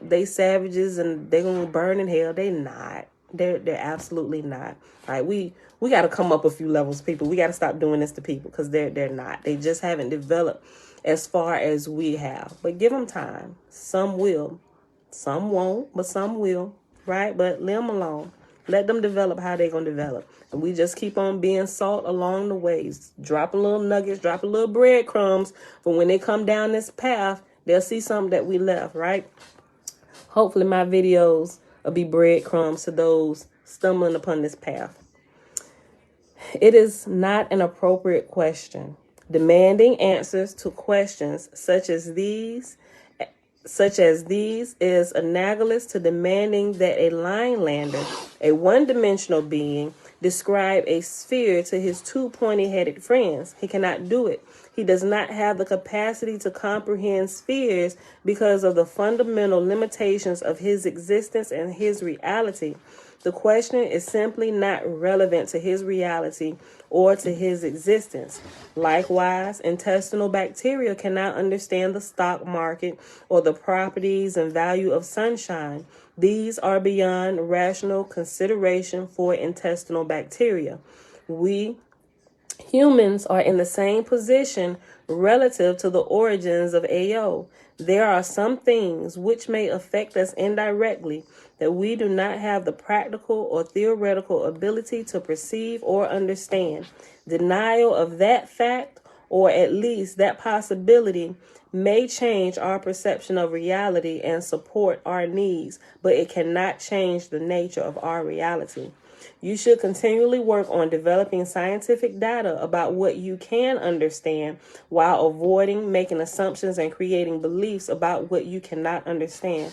they savages and they gonna burn in hell. They not. They're absolutely not. Right? We got to come up a few levels, people. We got to stop doing this to people because they're not. They just haven't developed as far as we have. But give them time. Some will, some won't, but some will. Right? But leave them alone. Let them develop how they're gonna develop, and we just keep on being salt along the ways. Drop a little nuggets, drop a little breadcrumbs, for when they come down this path, they'll see something that we left. Right? Hopefully, my videos will be breadcrumbs to those stumbling upon this path. It is not an appropriate question. Demanding answers to questions such as these is analogous to demanding that a linelander, a one-dimensional being, describe a sphere to his two pointy-headed friends. He cannot do it. He does not have the capacity to comprehend spheres because of the fundamental limitations of his existence and his reality. The question is simply not relevant to his reality or to his existence. Likewise, intestinal bacteria cannot understand the stock market or the properties and value of sunshine. These are beyond rational consideration for intestinal bacteria. We humans are in the same position relative to the origins of AO. There are some things which may affect us indirectly that we do not have the practical or theoretical ability to perceive or understand. Denial of that fact, or at least that possibility, may change our perception of reality and support our needs, but it cannot change the nature of our reality. You should continually work on developing scientific data about what you can understand while avoiding making assumptions and creating beliefs about what you cannot understand.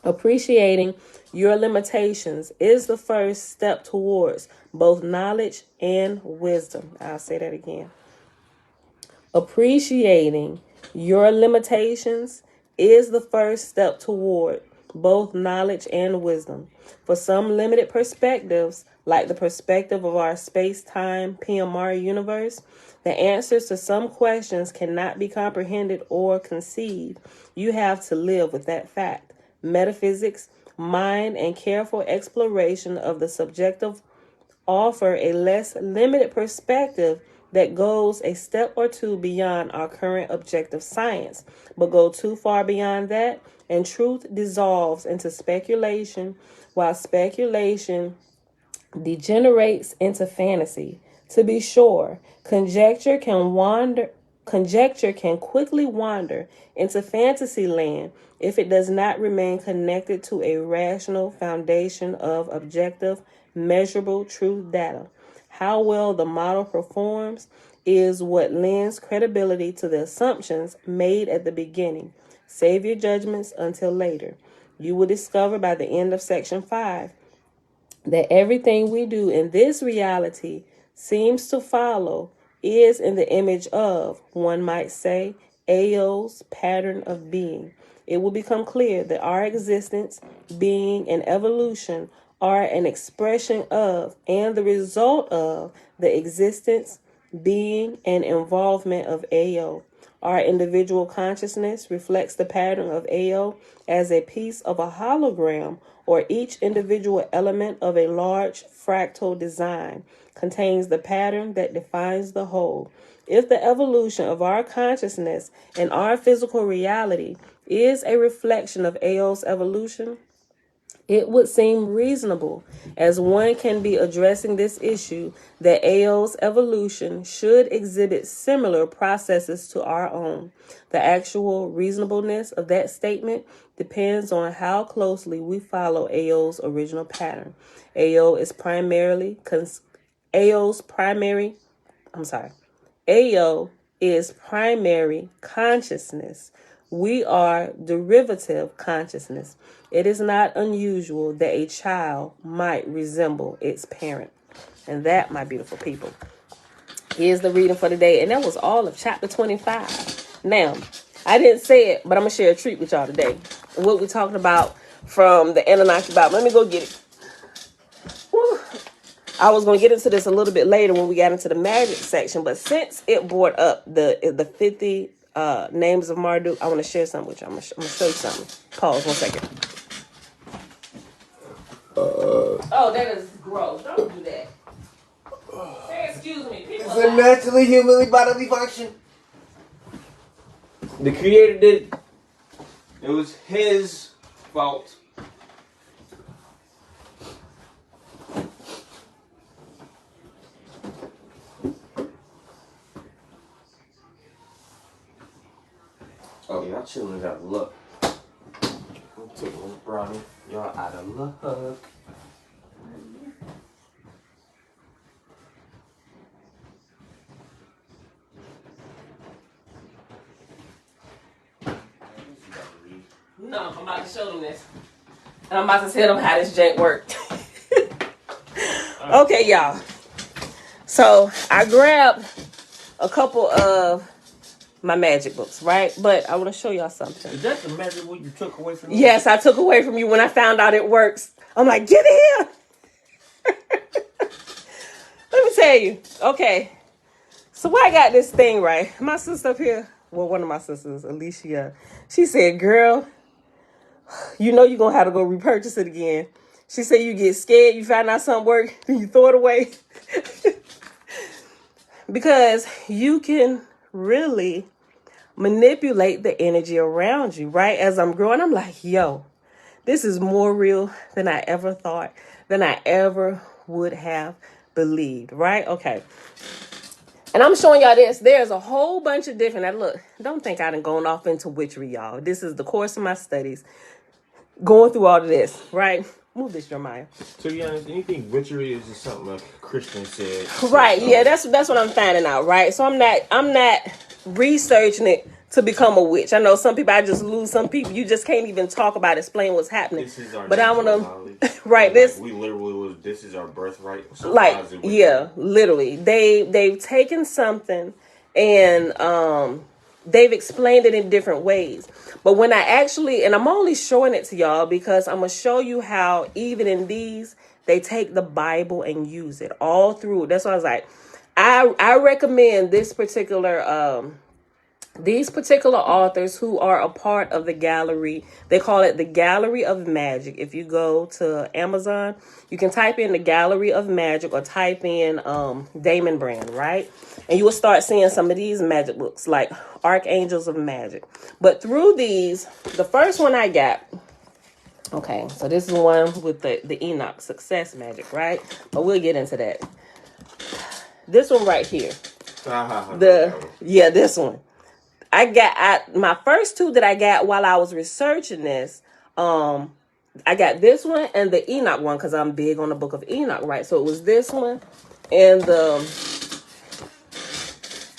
Appreciating your limitations is the first step towards both knowledge and wisdom. I'll say that again. Appreciating your limitations is the first step toward both knowledge and wisdom. For some limited perspectives, like the perspective of our space-time PMR universe, the answers to some questions cannot be comprehended or conceived. You have to live with that fact. Metaphysics, mind, and careful exploration of the subjective offer a less limited perspective that goes a step or two beyond our current objective science, but go too far beyond that, and truth dissolves into speculation, while speculation degenerates into fantasy. To be sure, conjecture can quickly wander into fantasy land if it does not remain connected to a rational foundation of objective, measurable truth data. How well the model performs is what lends credibility to the assumptions made at the beginning. Save your judgments until later. You will discover by the end of section 5 that everything we do in this reality seems to follow is in the image of, one might say, Ao's pattern of being. It will become clear that our existence, being, and evolution are an expression of and the result of the existence, being, and involvement of AO. Our individual consciousness reflects the pattern of AO as a piece of a hologram, or each individual element of a large fractal design contains the pattern that defines the whole. If the evolution of our consciousness and our physical reality is a reflection of AO's evolution, It would seem reasonable, as one can be addressing this issue, that AO's evolution should exhibit similar processes to our own. The actual reasonableness of that statement depends on how closely we follow AO's original pattern. AO is primarily AO's primary AO is primary consciousness. We are derivative consciousness. It is not unusual that a child might resemble its parent. And that, my beautiful people, is the reading for today. And that was all of chapter 25. Now, I didn't say it, but I'm going to share a treat with y'all today. What we're talking about from the Annunaki Bible. Let me go get it. Whew. I was going to get into this a little bit later when we got into the magic section, but since it brought up the 50 names of Marduk, I want to share something with you. I'm going to show you something. Pause 1 second. Oh, that is gross. Don't do that. Hey, excuse me. People It's a naturally humanly bodily function. The creator did it. It was his fault. Oh, y'all children got luck. I'm taking one brownie. Y'all out of luck. No, I'm about to show them this. And I'm about to tell them how this jank worked. Okay, y'all. So I grabbed a couple of my magic books, right? But I want to show y'all something. Is that the magic book you took away from me? Yes, I took away from you when I found out it works. I'm like, get here. Let me tell you. Okay. So I got this thing, right? My sister up here, well, one of my sisters, Alicia, she said, girl, you know you're going to have to go repurchase it again. She said you get scared, you find out something work, then you throw it away. Because you can really manipulate the energy around you, right? As I'm growing, I'm like, yo, this is more real than I ever thought, than I ever would have believed, right? Okay. And I'm showing y'all this. There's a whole bunch of different, now look, don't think I done gone off into witchery, y'all. This is the course of my studies. Going through all of this, right? Move this, Jeremiah. To be honest, anything witchery is just something like a Christian said. Right, yeah, that's what I'm finding out, right? So I'm not researching it to become a witch. I know some people, I just lose some people. You just can't even talk about explain what's happening. This is our but I want to, right? This we literally was. This is our birthright. So like, yeah, literally, they've taken something and they've explained it in different ways. But when I actually, and I'm only showing it to y'all because I'm gonna show you how even in these they take the Bible and use it all through. That's why I was like, I recommend this particular these particular authors who are a part of the gallery. They call it the Gallery of Magick. If you go to Amazon, you can type in the Gallery of Magick or type in Damon Brand, right? And you will start seeing some of these magic books like Archangels of Magic. But through these, the first one I got, okay, so this is one with the Enoch Success Magic, right? But we'll get into that. This one right here. This one. My first two that I got while I was researching this, I got this one and the Enoch one because I'm big on the book of Enoch, right? So it was this one and the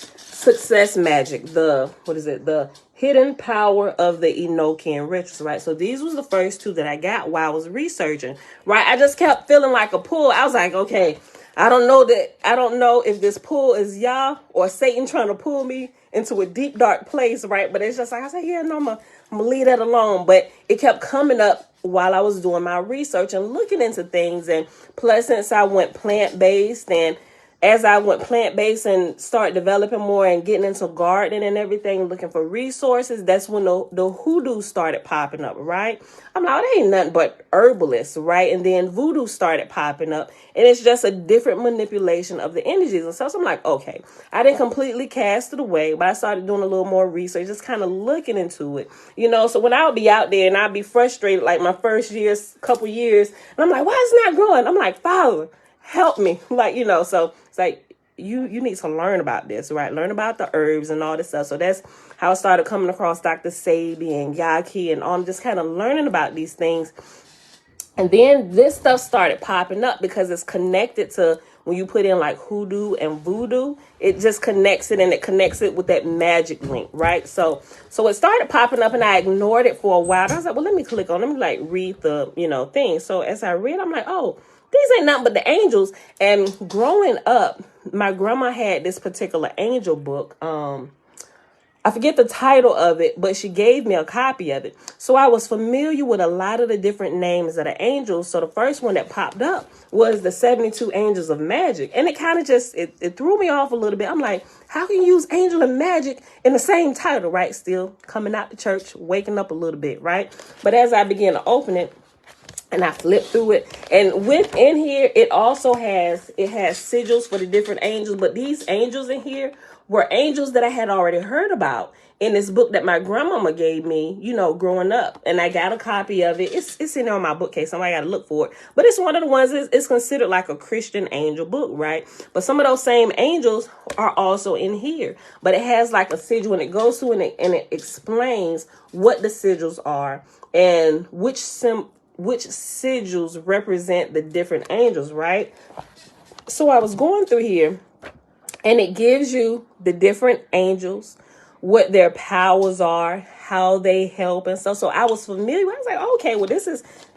Success Magic, the Hidden Power of the Enochian Rituals, right? So these was the first two that I got while I was researching, right? I just kept feeling like a pull. I was like, okay, I don't know if this pull is Yah or Satan trying to pull me into a deep, dark place, right? But it's just like, I said, yeah, no, I'm gonna leave that alone. But it kept coming up while I was doing my research and looking into things. And plus, since I went plant-based and as I went plant-based and started developing more and getting into gardening and everything, looking for resources, that's when the hoodoo started popping up, right? I'm like, oh, they ain't nothing but herbalists, right? And then voodoo started popping up, and it's just a different manipulation of the energies and stuff. So I'm like, okay, I didn't completely cast it away, but I started doing a little more research, just kind of looking into it, you know? So when I would be out there and I'd be frustrated, like my first couple years, and I'm like, why is it not growing? I'm like, Father, help me. Like, you know, so it's like, you need to learn about this, right? Learn about the herbs and all this stuff. So that's how I started coming across Dr. Sabi and Yaki and all, just kind of learning about these things. And then this stuff started popping up because it's connected to when you put in like hoodoo and voodoo, it just connects it, and it connects it with that magic link, right? So it started popping up, and I ignored it for a while. I was like, well, let me like read the, thing. So as I read, I'm like, oh, these ain't nothing but the angels. And growing up, my grandma had this particular angel book. I forget the title of it, but she gave me a copy of it. So I was familiar with a lot of the different names of the angels. So the first one that popped up was the 72 Angels of Magic. And it kind of just, it threw me off a little bit. I'm like, how can you use angel and magic in the same title, right? Still coming out the church, waking up a little bit, right? But as I began to open it, and I flipped through it, and within here, it also has sigils for the different angels. But these angels in here were angels that I had already heard about in this book that my grandmama gave me, growing up. And I got a copy of it. It's in there on my bookcase. Somebody got to look for it. But it's one of the ones it's considered like a Christian angel book, right? But some of those same angels are also in here. But it has like a sigil, and it goes through and it explains what the sigils are and which sigils represent the different angels, right? So I was going through here, and it gives you the different angels, what their powers are, how they help and stuff. So I was familiar. I was like, okay, well, they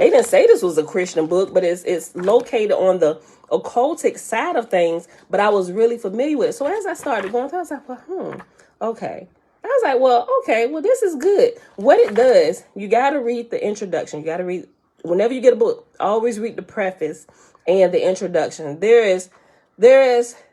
didn't say this was a Christian book, but it's located on the occultic side of things, but I was really familiar with it. So as I started going through, I was like, well, okay. I was like, well, okay, well, this is good. What it does, you got to read the introduction. You got to read, whenever you get a book, always read the preface and the introduction. There is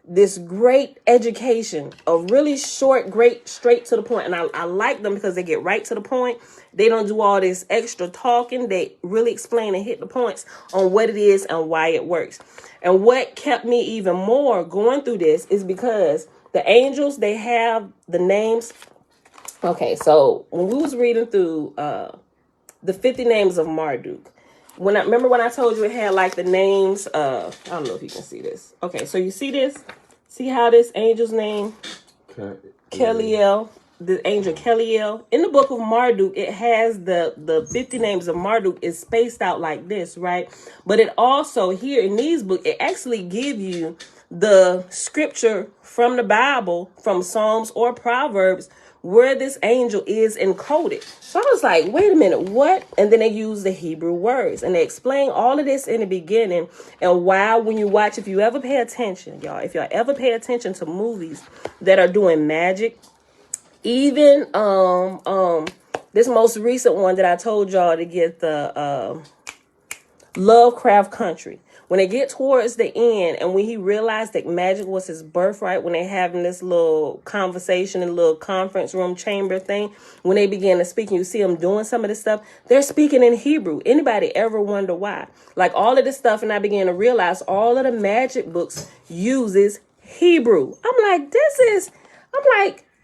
this great education, a really short, great, straight to the point. And I like them because they get right to the point. They don't do all this extra talking. They really explain and hit the points on what it is and why it works. And what kept me even more going through this is because the angels, they have the names. Okay, so when we was reading through the 50 names of Marduk, when I told you it had like the names, I don't know if you can see this. Okay, so you see this? See how this angel's name? Keliel, the angel Keliel. In the book of Marduk, it has the 50 names of Marduk is spaced out like this, right? But it also, here in these books, it actually give you the scripture from the Bible, from Psalms or Proverbs, where this angel is encoded. So I was like, wait a minute, what? And then they use the Hebrew words, and they explain all of this in the beginning, and why when you watch, if you ever pay attention, y'all, if y'all ever pay attention to movies that are doing magic, even this most recent one that I told y'all to get, the Lovecraft Country. When they get towards the end, and when he realized that magic was his birthright, when they having this little conversation in a little conference room chamber thing, when they begin to speak, and you see them doing some of this stuff, they're speaking in Hebrew. Anybody ever wonder why? Like all of this stuff, and I began to realize all of the magic books uses Hebrew. I'm like,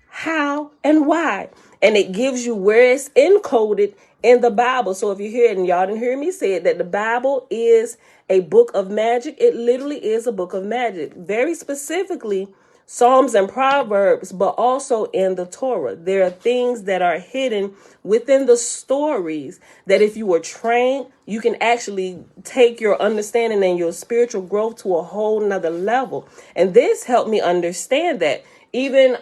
how and why? And it gives you where it's encoded in the Bible. So if you hear it, and y'all didn't hear me say it, that the Bible is a book of magic, it literally is a book of magic. Very specifically, Psalms and Proverbs, but also in the Torah. There are things that are hidden within the stories that if you were trained, you can actually take your understanding and your spiritual growth to a whole nother level. And this helped me understand that. Even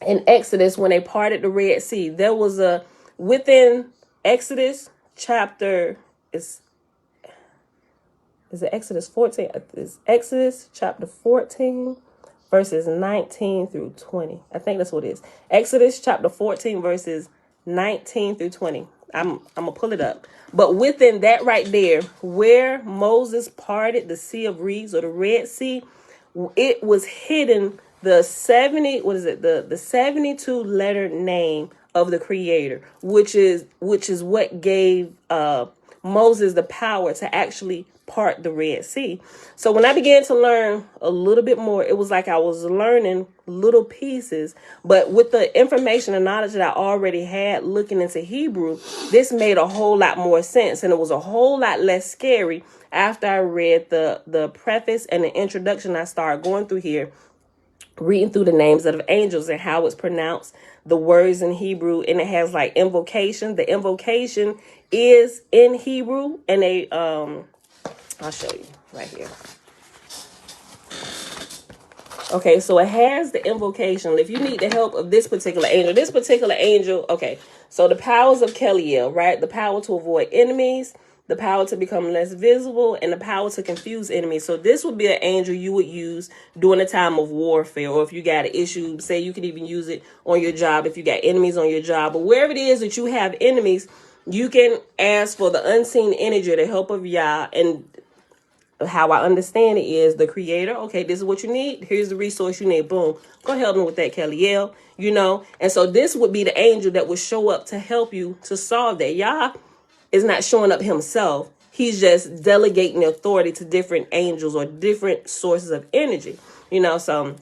in Exodus, when they parted the Red Sea, there was within Exodus chapter, is it Exodus 14? It's Exodus chapter 14, verses 19 through 20. I think that's what it is. Exodus chapter 14, verses 19 through 20. I'm going to pull it up. But within that right there, where Moses parted the Sea of Reeds, or the Red Sea, it was hidden the 72 letter name of the Creator, which is what gave Moses the power to actually part the Red Sea. So when I began to learn a little bit more, it was like I was learning little pieces, but with the information and knowledge that I already had looking into Hebrew, this made a whole lot more sense, and it was a whole lot less scary after I read the preface and the introduction. I started going through here, reading through the names of angels and how it's pronounced, the words in Hebrew, and it has like invocation. The invocation is in Hebrew, and I'll show you right here. Okay, so it has the invocation. If you need the help of this particular angel, okay, so the powers of Keliel, right? The power to avoid enemies, the power to become less visible, and the power to confuse enemies. So this would be an angel you would use during a time of warfare, or if you got an issue, say you could even use it on your job if you got enemies on your job, but wherever it is that you have enemies, you can ask for the unseen energy, the help of Yah. And how I understand it is the Creator. Okay, this is what you need. Here's the resource you need. Boom. Go help me with that, Keliel. And so this would be the angel that would show up to help you to solve that. Yah is not showing up himself. He's just delegating the authority to different angels or different sources of energy. So,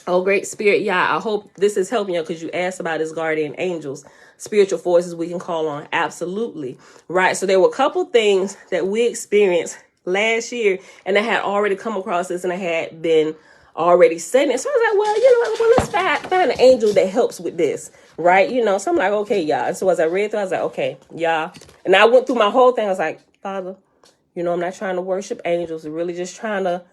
oh, great spirit, Yah, I hope this is helping you, because you asked about his guardian angels, spiritual forces we can call on. Absolutely. Right. So there were a couple things that we experienced last year, and I had already come across this, and I had been already studying it. So I was like, let's find an angel that helps with this, right? So I'm like, okay, Yah. And so as I read through, I was like, okay, Yah. And I went through my whole thing. I was like, Father, I'm not trying to worship angels. We're really just trying to,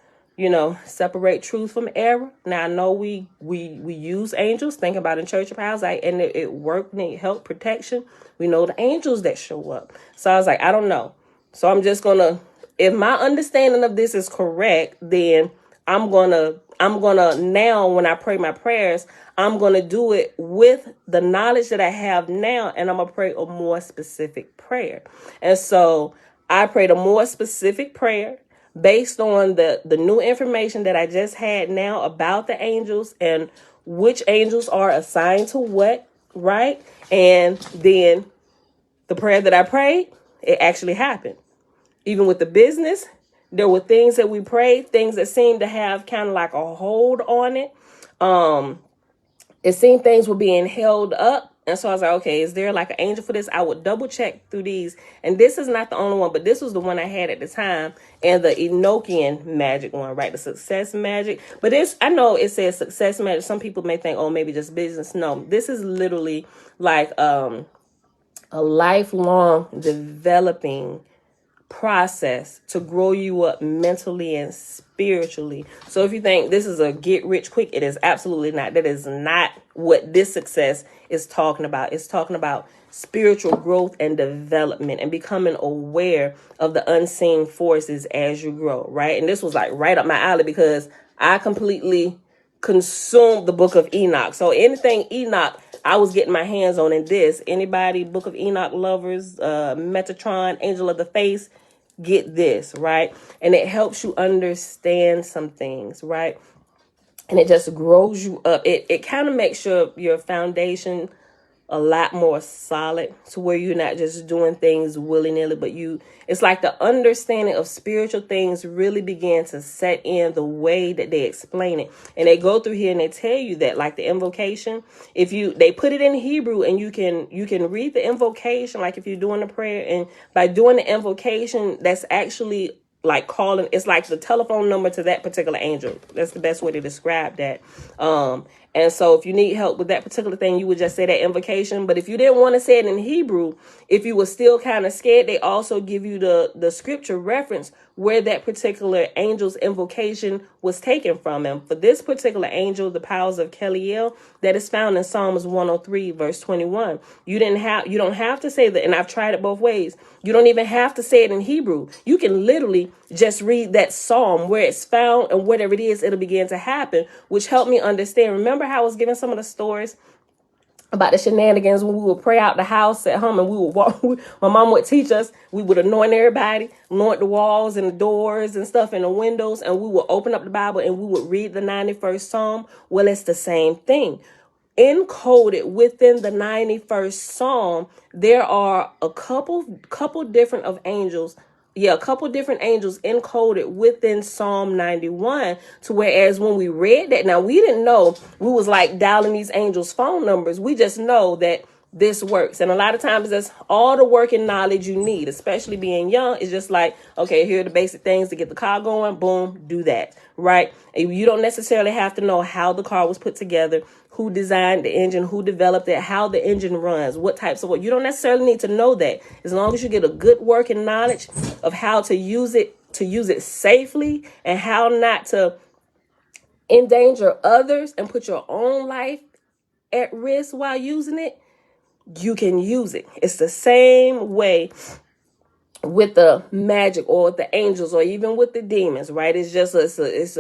separate truth from error. Now I know we use angels. Think about in Church of House, and it worked and it helped protection. We know the angels that show up. So I was like, I don't know. So I'm just gonna, if my understanding of this is correct, then I'm gonna now, when I pray my prayers, I'm gonna do it with the knowledge that I have now, and I'm gonna pray a more specific prayer. And so I prayed a more specific prayer based on the new information that I just had now about the angels and which angels are assigned to what, right? And then the prayer that I prayed, it actually happened. Even with the business, there were things that we prayed, things that seemed to have kind of like a hold on it. It seemed things were being held up. And so I was like, okay, is there like an angel for this? I would double check through these. And this is not the only one, but this was the one I had at the time. And the Enochian magic one, right? The success magic. But I know it says success magic. Some people may think, oh, maybe just business. No, this is literally like a lifelong developing process to grow you up mentally and spiritually. So if you think this is a get rich quick, it is absolutely not. That is not what this success is talking about. It's talking about spiritual growth and development and becoming aware of the unseen forces as you grow, right? And this was like right up my alley, because I completely consumed the book of Enoch. So anything Enoch, I was getting my hands on in this. Anybody book of Enoch lovers, Metatron, Angel of the Face, get this, right? And it helps you understand some things, right? And it just grows you up. It kind of makes your foundation a lot more solid, to where you're not just doing things willy-nilly, but it's like the understanding of spiritual things really began to set in the way that they explain it. And they go through here and they tell you that, like the invocation, they put it in Hebrew, and you can read the invocation, like if you're doing a prayer, and by doing the invocation, that's actually like calling, it's like the telephone number to that particular angel. That's the best way to describe that. And so if you need help with that particular thing, you would just say that invocation. But if you didn't want to say it in Hebrew, if you were still kind of scared, they also give you the scripture reference where that particular angel's invocation was taken from. And for this particular angel, the powers of Keliel, that is found in Psalms 103, verse 21. You don't have to say that. And I've tried it both ways. You don't even have to say it in Hebrew. You can literally just read that psalm where it's found, and whatever it is, it'll begin to happen, which helped me understand. Remember how I was giving some of the stories about the shenanigans when we would pray out the house at home and we would walk. My mom would teach us, we would anoint everybody, anoint the walls and the doors and stuff and the windows, and we would open up the Bible and we would read the 91st Psalm. Well, it's the same thing. Encoded within the 91st Psalm, there are a couple different of angels. Yeah, a couple different angels encoded within Psalm 91. To whereas when we read that, now we didn't know we was like dialing these angels' phone numbers. We just know that this works. And a lot of times that's all the working knowledge you need, especially being young. It's just like, okay, here are the basic things to get the car going. Boom, do that. Right. And you don't necessarily have to know how the car was put together, who designed the engine, who developed it, how the engine runs, what types of what. You don't necessarily need to know that. As long as you get a good working knowledge of how to use it safely and how not to endanger others and put your own life at risk while using it, you can use it. It's the same way with the magic or with the angels or even with the demons, right? It's just it's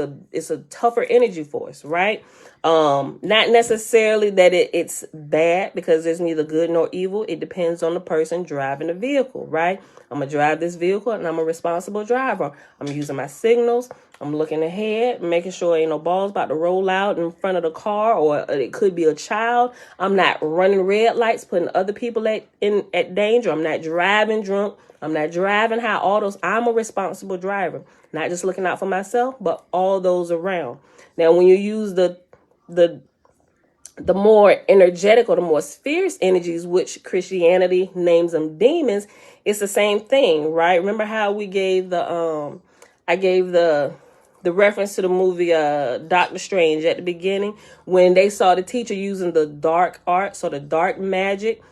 a tougher energy force, right? Not necessarily that it's bad, because there's neither good nor evil. It depends on the person driving the vehicle, right? I'm gonna drive this vehicle and I'm a responsible driver. I'm using my signals. I'm looking ahead, making sure ain't no balls about to roll out in front of the car, or it could be a child. I'm not running red lights, putting other people at danger. I'm not driving drunk. I'm not driving high. All those. I'm a responsible driver, not just looking out for myself, but all those around. Now, when you use the more energetic or the more fierce energies, which Christianity names them demons, it's the same thing, right? Remember how we gave I gave the reference to the movie Doctor Strange at the beginning, when they saw the teacher using the dark arts or the dark magic.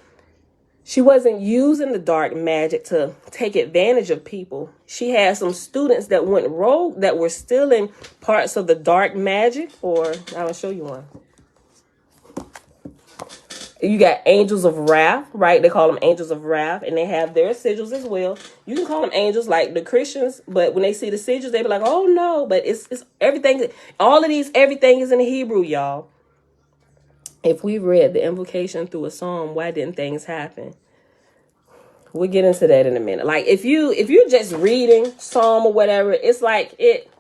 She wasn't using the dark magic to take advantage of people. She had some students that went rogue that were stealing parts of the dark magic, or I'll show you one. You got angels of wrath, right? They call them angels of wrath, and they have their sigils as well. You can call them angels like the Christians, but when they see the sigils, they be like, oh no, but it's everything. All of these, everything is in the Hebrew, y'all. If we read the invocation through a psalm, why didn't things happen? We'll get into that in a minute. Like if you're just reading psalm or whatever, it's like it.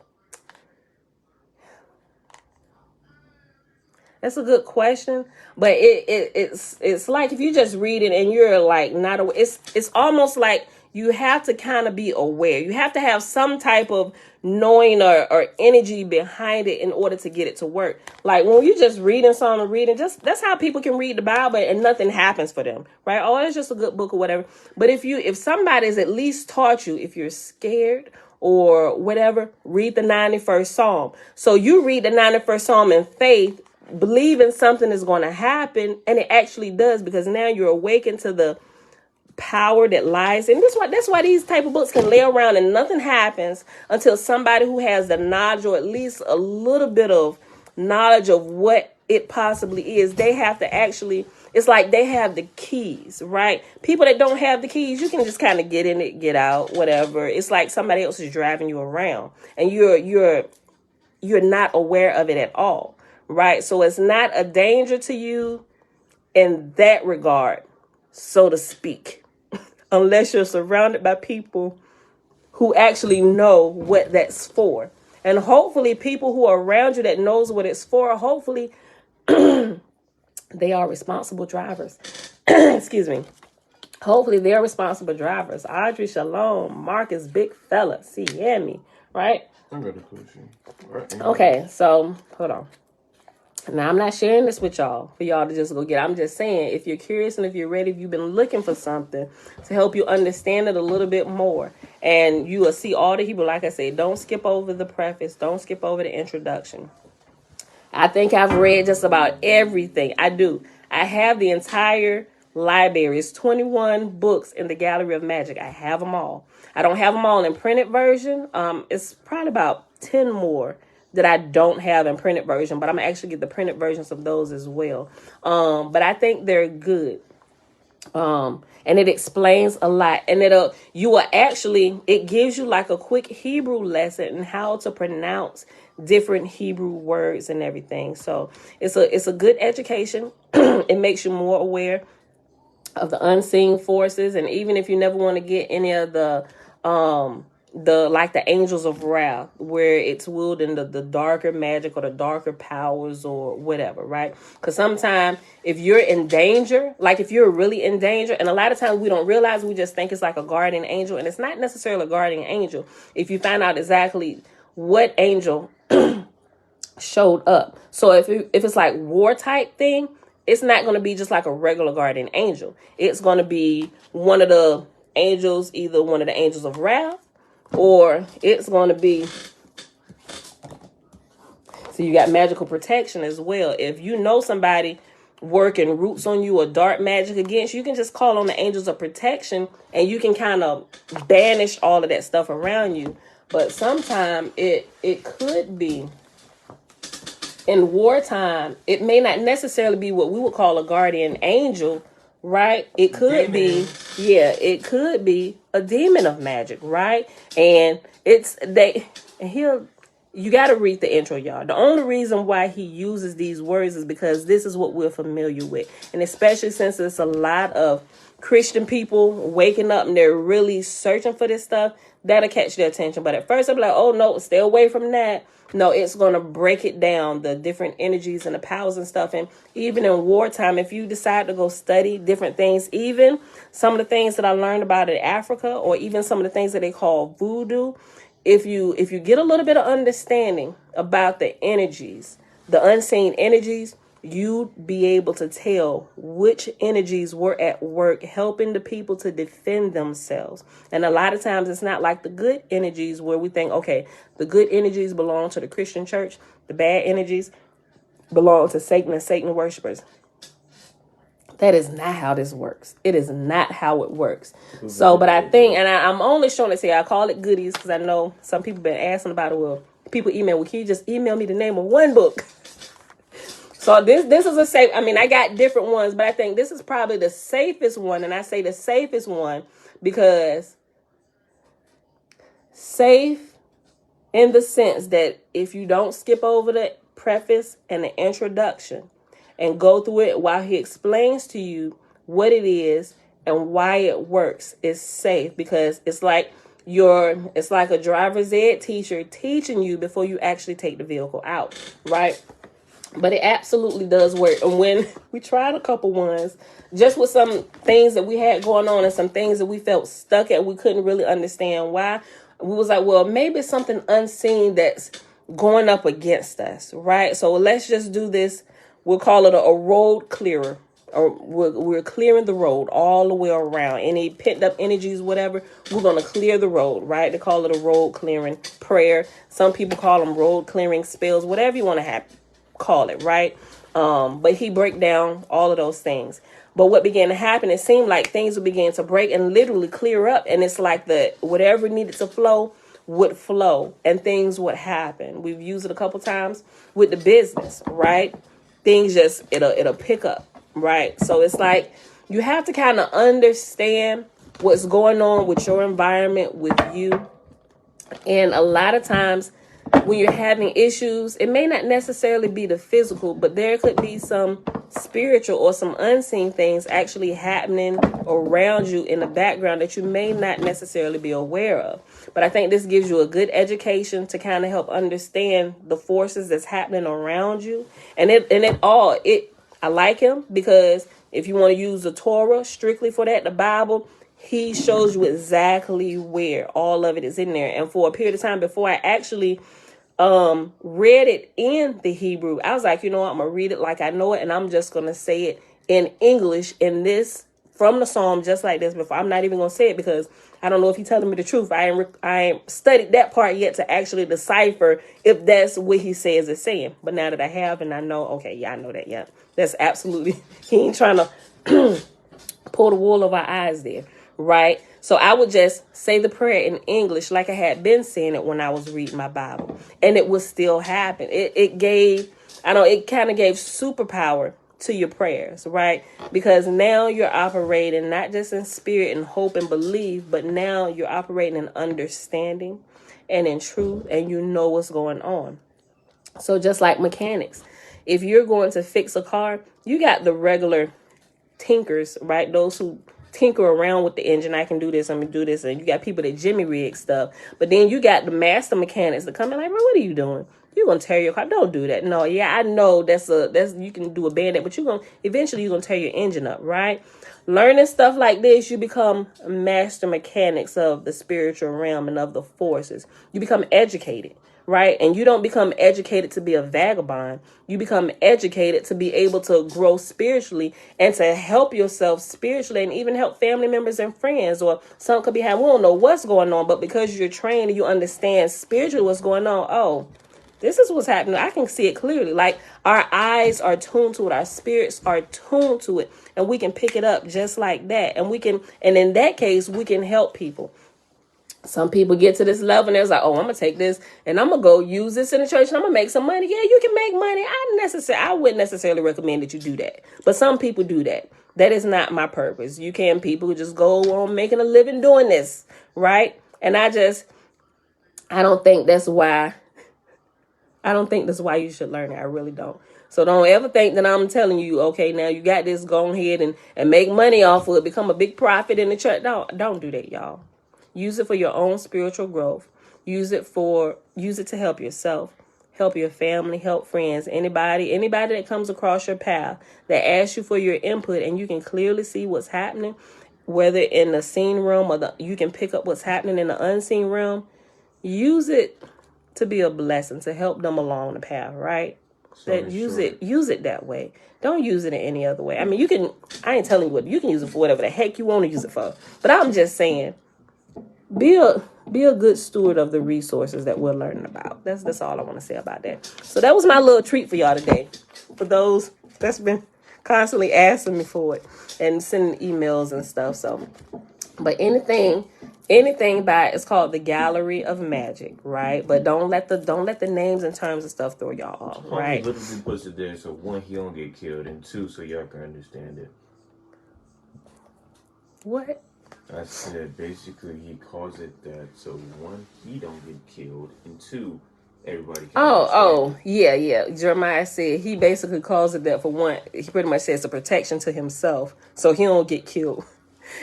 That's a good question, but it's like if you just read it and you're like not aware, it's almost like you have to kind of be aware. You have to have some type of knowing or energy behind it in order to get it to work. Like when you just reading something, just that's how people can read the Bible and nothing happens for them, right? Oh, it's just a good book or whatever. But if somebody's at least taught you, if you're scared or whatever, read the 91st Psalm. So you read the 91st Psalm in faith, believing something is going to happen, and it actually does, because now you're awakened to the power that lies. And that's why these type of books can lay around and nothing happens until somebody who has the knowledge, or at least a little bit of knowledge of what it possibly is, they have to actually, it's like they have the keys, right? People that don't have the keys, you can just kind of get in it, get out, whatever. It's like somebody else is driving you around and you're not aware of it at all. Right. So it's not a danger to you in that regard, so to speak, unless you're surrounded by people who actually know what that's for. And hopefully people who are around you that knows what it's for, hopefully they are responsible drivers. Excuse me. Hopefully they're responsible drivers. Audrey, Shalom, Marcus, big fella, Siemi, right? I'm ready to push you. Right. Okay, so hold on. Now, I'm not sharing this with y'all for y'all to just go get. I'm just saying, if you're curious and if you're ready, if you've been looking for something to help you understand it a little bit more, and you will see all the Hebrew, like I said, don't skip over the preface. Don't skip over the introduction. I think I've read just about everything. I do. I have the entire library. It's 21 books in the Gallery of Magick. I have them all. I don't have them all in printed version. It's probably about 10 more that I don't have in printed version, but I'm gonna actually get the printed versions of those as well. But I think they're good. And it explains a lot, and it gives you like a quick Hebrew lesson in how to pronounce different Hebrew words and everything. So it's a good education. It makes you more aware of the unseen forces. And even if you never want to get any of the like the angels of wrath, where it's wielding the darker magic or the darker powers or whatever, right? Because sometimes if you're in danger, like if you're really in danger, and a lot of times we don't realize, we just think it's like a guardian angel, and it's not necessarily a guardian angel if you find out exactly what angel showed up. So if it's like war type thing, it's not going to be just like a regular guardian angel. It's going to be one of the angels, either one of the angels of wrath, or it's going to be, so you got magical protection as well. If you know somebody working roots on you or dark magic against you, you can just call on the angels of protection, and you can kind of banish all of that stuff around you. But sometimes it could be, in wartime, it may not necessarily be what we would call a guardian angel, right? It could be, it could be a demon of magic, right? And you got to read the intro, y'all. The only reason why he uses these words is because this is what we're familiar with. And especially since it's a lot of Christian people waking up and they're really searching for this stuff, that'll catch their attention. But at first I'm like, oh no, stay away from that. No, it's going to break it down, the different energies and the powers and stuff. And even in wartime, if you decide to go study different things, even some of the things that I learned about in Africa, or even some of the things that they call voodoo, if you get a little bit of understanding about the energies, the unseen energies, you'd be able to tell which energies were at work helping the people to defend themselves. And a lot of times it's not like the good energies where we think, okay, the good energies belong to the Christian church, the bad energies belong to Satan and Satan worshipers. That is not how this works. It is not how it works. So, but I think, and I'm only showing it to you, I call it goodies because I know some people been asking about it. Well, people email, well, can you just email me the name of one book? So this is a safe, I mean, I got different ones, but I think this is probably the safest one. And I say the safest one because safe in the sense that if you don't skip over the preface and the introduction and go through it while he explains to you what it is and why it works, it's safe, because it's like a driver's ed teacher teaching you before you actually take the vehicle out, right? But it absolutely does work. And when we tried a couple ones, just with some things that we had going on and some things that we felt stuck at, we couldn't really understand why. We was like, well, maybe it's something unseen that's going up against us, right? So let's just do this. We'll call it a road clearer. Or we're clearing the road all the way around. Any pent up energies, whatever, we're going to clear the road, right? They call it a road clearing prayer. Some people call them road clearing spells, whatever you want to call it, right? But he break down all of those things. But what began to happen, it seemed like things would begin to break and literally clear up. And it's like whatever needed to flow would flow and things would happen. We've used it a couple times with the business, right? Things just, it'll pick up, right? So it's like you have to kind of understand what's going on with your environment, with you. And a lot of times when you're having issues, it may not necessarily be the physical, but there could be some spiritual or some unseen things actually happening around you in the background that you may not necessarily be aware of. But I think this gives you a good education to kind of help understand the forces that's happening around you. And I like him because if you want to use the Torah strictly for that, the Bible, he shows you exactly where all of it is in there. And for a period of time before I actually read it in the Hebrew, I was like, you know what, I'm gonna read it like I know it, and I'm just gonna say it in English in this from the Psalm just like this before. I'm not even gonna say it because I don't know if he's telling me the truth. I ain't studied that part yet to actually decipher if that's what he says it's saying. But now that I have and I know, okay, yeah, I know that, yeah, that's absolutely, he ain't trying to pull the wool over our eyes there, right? So I would just say the prayer in English like I had been saying it when I was reading my Bible, and it would still happen. It kind of gave superpower to your prayers, right? Because now you're operating not just in spirit and hope and belief, but now you're operating in understanding and in truth, and you know what's going on. So just like mechanics, if you're going to fix a car, you got the regular tinkers, right? Those who tinker around with the engine. I can do this, I'm gonna do this. And you got people that jimmy rig stuff. But then you got the master mechanics that come in like, bro, what are you doing? You're gonna tear your car. Don't do that. No, yeah, I know that's you can do a band-aid, but you're gonna tear your engine up, right? Learning stuff like this, you become master mechanics of the spiritual realm and of the forces. You become educated, right? And you don't become educated to be a vagabond. You become educated to be able to grow spiritually and to help yourself spiritually and even help family members and friends. Or some could be having, we don't know what's going on, but because you're trained and you understand spiritually what's going on, oh, this is what's happening. I can see it clearly. Like our eyes are tuned to it. Our spirits are tuned to it. And we can pick it up just like that. And in that case, we can help people. Some people get to this level and they're like, oh, I'm going to take this and I'm going to go use this in the church and I'm going to make some money. Yeah, you can make money. I wouldn't necessarily recommend that you do that. But some people do that. That is not my purpose. People who just go on making a living doing this, right? And I don't think that's why you should learn it. I really don't. So don't ever think that I'm telling you, okay, now you got this, go ahead and make money off of it, become a big prophet in the church. Don't do that, y'all. Use it for your own spiritual growth. Use it to help yourself, help your family, help friends, anybody that comes across your path that asks you for your input and you can clearly see what's happening, whether in the seen realm or you can pick up what's happening in the unseen realm. Use it to be a blessing, to help them along the path, right? Use it that way. Don't use it in any other way. I mean, I ain't telling you what, you can use it for whatever the heck you want to use it for. But I'm just saying, be a good steward of the resources that we're learning about. That's all I want to say about that. So that was my little treat for y'all today. For those that's been constantly asking me for it and sending emails and stuff. So, but anything by it's called the Gallery of Magick, right? But don't let the names and terms and stuff throw y'all off, right? Literally puts it there so one, he don't get killed, and two, so y'all can understand it. What? I said basically he calls it that so one, he don't get killed, and two, everybody can understand it. Yeah. Jeremiah said he basically calls it that for one. He pretty much says a protection to himself, so he don't get killed.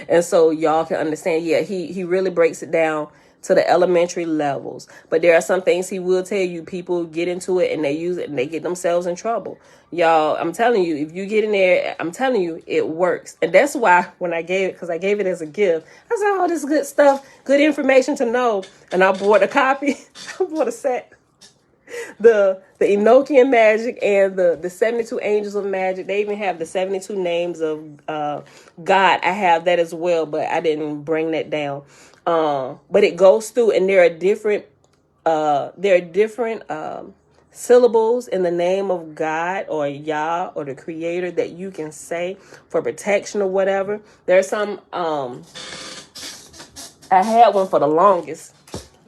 And so y'all can understand, he really breaks it down to the elementary levels. But there are some things he will tell you, people get into it and they use it and they get themselves in trouble. Y'all, I'm telling you, if you get in there, I'm telling you, it works. And that's why when I gave it as a gift, I said, oh, this is good stuff, good information to know. And I bought a copy, I bought a set. The Enochian magic and the 72 angels of magic. They even have the 72 names of God. I have that as well, but I didn't bring that down. But it goes through, and there are different syllables in the name of God or Yah or the Creator that you can say for protection or whatever. There's some. I had one for the longest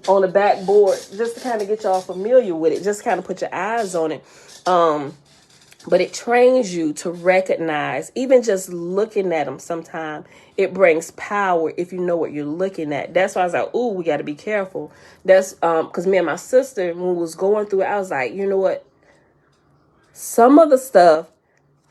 on the backboard just to kind of get y'all familiar with it, just kind of put your eyes on it. But it trains you to recognize, even just looking at them sometimes, it brings power if you know what you're looking at. That's why I was like, ooh, we got to be careful. That's because me and my sister, when we was going through it, I was like, you know what? Some of the stuff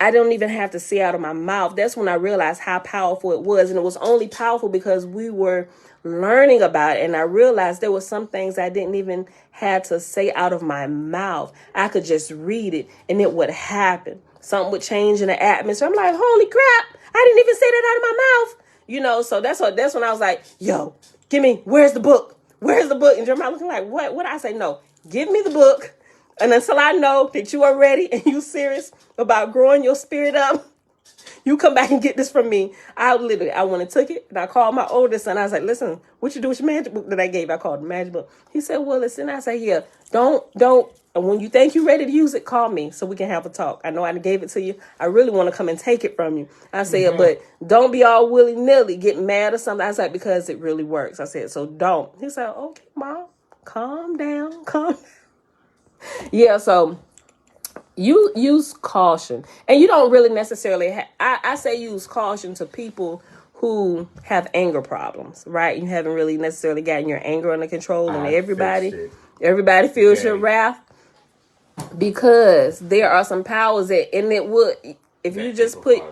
I don't even have to see out of my mouth. That's when I realized how powerful it was. And it was only powerful because we were learning about it. And I realized there were some things I didn't even have to say out of my mouth. I could just read it and it would happen. Something would change in the atmosphere. I'm like, holy crap, I didn't even say that out of my mouth. So that's when I was like, yo, where's the book? Where's the book? And Jeremiah looking like, what? I say, no, give me the book. And until I know that you are ready and you serious about growing your spirit up, you come back and get this from me. I went and took it and I called my oldest son. I was like, listen, what you do with your magic book that I gave? I called it the magic book. He said, well, listen. I said, yeah, don't. And when you think you're ready to use it, call me so we can have a talk. I know I gave it to you. I really want to come and take it from you. I said, but don't be all willy-nilly, get mad or something. I was like, because it really works. I said, so don't. He said, okay, Mom, calm down. Yeah, so you use caution. And you don't really necessarily I say use caution to people who have anger problems, right? You haven't really necessarily gotten your anger under control, and everybody feels your wrath. because there are some powers that, and it would, if you just put,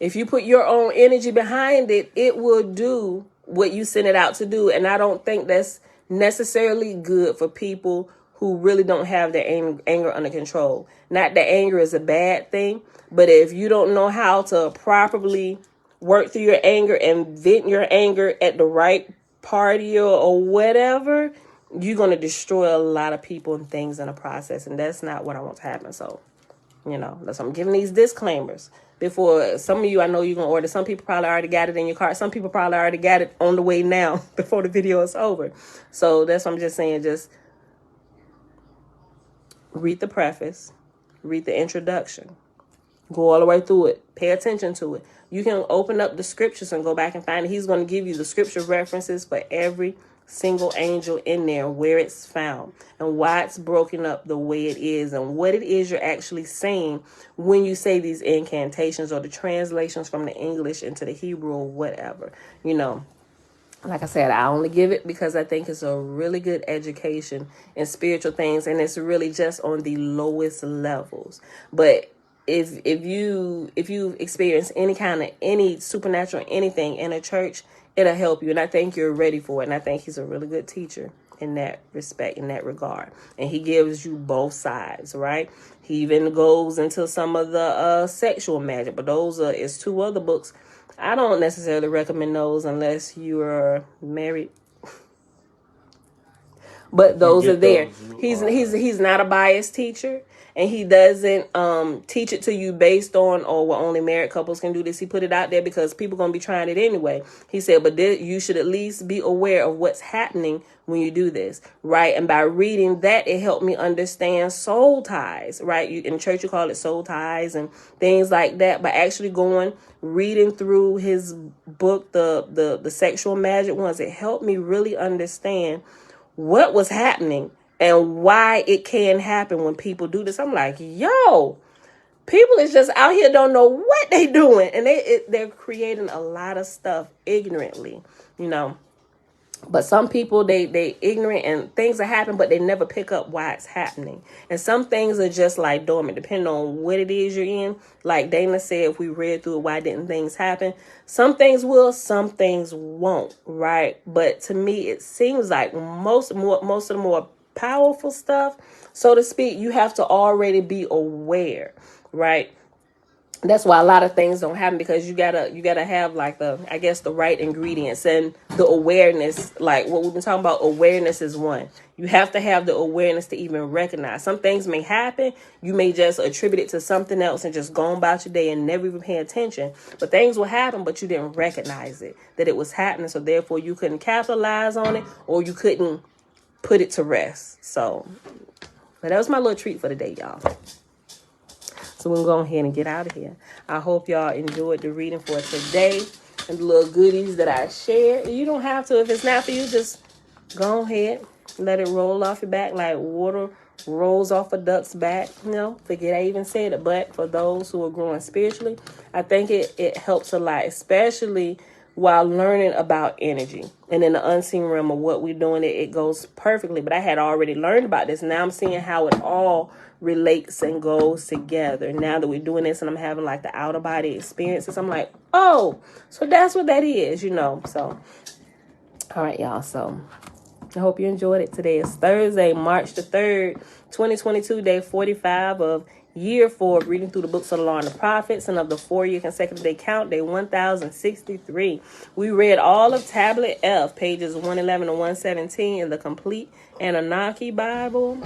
if you put your own energy behind it, it will do what you send it out to do. And I don't think that's necessarily good for people who really don't have their anger under control. Not that anger is a bad thing, but if you don't know how to properly work through your anger and vent your anger at the right party or whatever, you're going to destroy a lot of people and things in the process. And that's not what I want to happen. So, you know, that's I'm giving these disclaimers before. Some of you, I know you're going to order. Some people probably already got it in your cart. Some people probably already got it on the way now before the video is over. So that's what I'm just saying. Just read the preface, read the introduction, go all the way through it, pay attention to it. You can open up the scriptures and go back and find it. He's going to give you the scripture references for every single angel in there, where it's found and why it's broken up the way it is and what it is you're actually saying when you say these incantations or the translations from the English into the Hebrew or whatever. You know, like I said, I only give it because I think it's a really good education in spiritual things, and it's really just on the lowest levels. But if you experience any supernatural anything in a church, it'll help you, and I think you're ready for it. And I think he's a really good teacher in that respect, in that regard, and he gives you both sides, right? He even goes into some of the sexual magic, but those is 2 other books. I don't necessarily recommend those unless you are married. But those are there. He's not a biased teacher, and he doesn't teach it to you based on, oh, well, only married couples can do this. He put it out there because people going to be trying it anyway. He said, but you should at least be aware of what's happening when you do this, right? And by reading that, it helped me understand soul ties, right? In church, you call it soul ties and things like that. By actually reading through his book, the sexual magic ones, it helped me really understand what was happening and why it can happen when people do this. I'm like, yo, people is just out here don't know what they doing, and they're creating a lot of stuff ignorantly, you know. But some people, they ignorant and things are happening, but they never pick up why it's happening. And some things are just like dormant, depending on what it is you're in. Like Dana said, if we read through it, why didn't things happen? Some things will, some things won't, right? But to me, it seems like most of the more powerful stuff, so to speak, you have to already be aware, right? That's why a lot of things don't happen, because you gotta have like the right ingredients and the awareness. Like what we've been talking about, awareness is one. You have to have the awareness to even recognize. Some things may happen, you may just attribute it to something else and just go on about your day and never even pay attention. But things will happen, but you didn't recognize it, that it was happening. So therefore you couldn't capitalize on it, or you couldn't put it to rest. So, but that was my little treat for the day, y'all. So we're going to go ahead and get out of here. I hope y'all enjoyed the reading for today and the little goodies that I shared. You don't have to. If it's not for you, just go ahead. Let it roll off your back like water rolls off a duck's back. You know, forget I even said it. But for those who are growing spiritually, I think it helps a lot, especially while learning about energy. And in the unseen realm of what we're doing, it goes perfectly. But I had already learned about this. Now I'm seeing how it all relates and goes together. Now that we're doing this and I'm having like the outer body experiences, I'm like, oh, so that's what that is, you know. So, all right, y'all. So I hope you enjoyed it. Today is Thursday, March the 3rd, 2022, day 45 of year 4 of reading through the books of the law and the prophets, and of the 4-year consecutive day count, day 1063. We read all of Tablet F, pages 111 to 117 in the complete Annunaki Bible.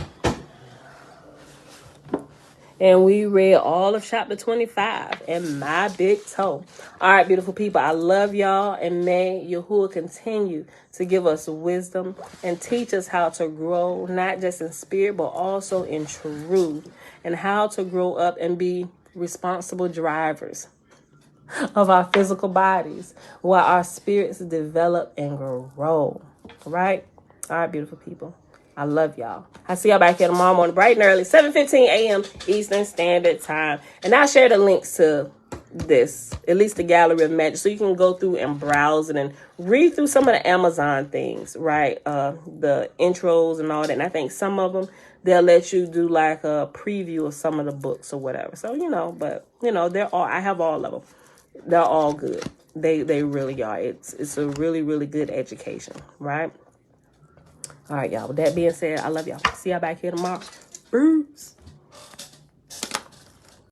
And we read all of chapter 25 in my big toe. All right, beautiful people. I love y'all. And may Yahuwah continue to give us wisdom and teach us how to grow, not just in spirit, but also in truth. And how to grow up and be responsible drivers of our physical bodies while our spirits develop and grow. Right? All right, beautiful people. I love y'all. I see y'all back here tomorrow morning, bright and early, 7:15 a.m. Eastern Standard Time. And I'll share the links to this, at least the Gallery of Magick, so you can go through and browse it and read through some of the Amazon things, right? The intros and all that. And I think some of them, they'll let you do like a preview of some of the books or whatever. So, but they're all, I have all of them. They're all good. They really are. It's a really, really good education, right? All right, y'all. With that being said, I love y'all. See y'all back here tomorrow. Peace.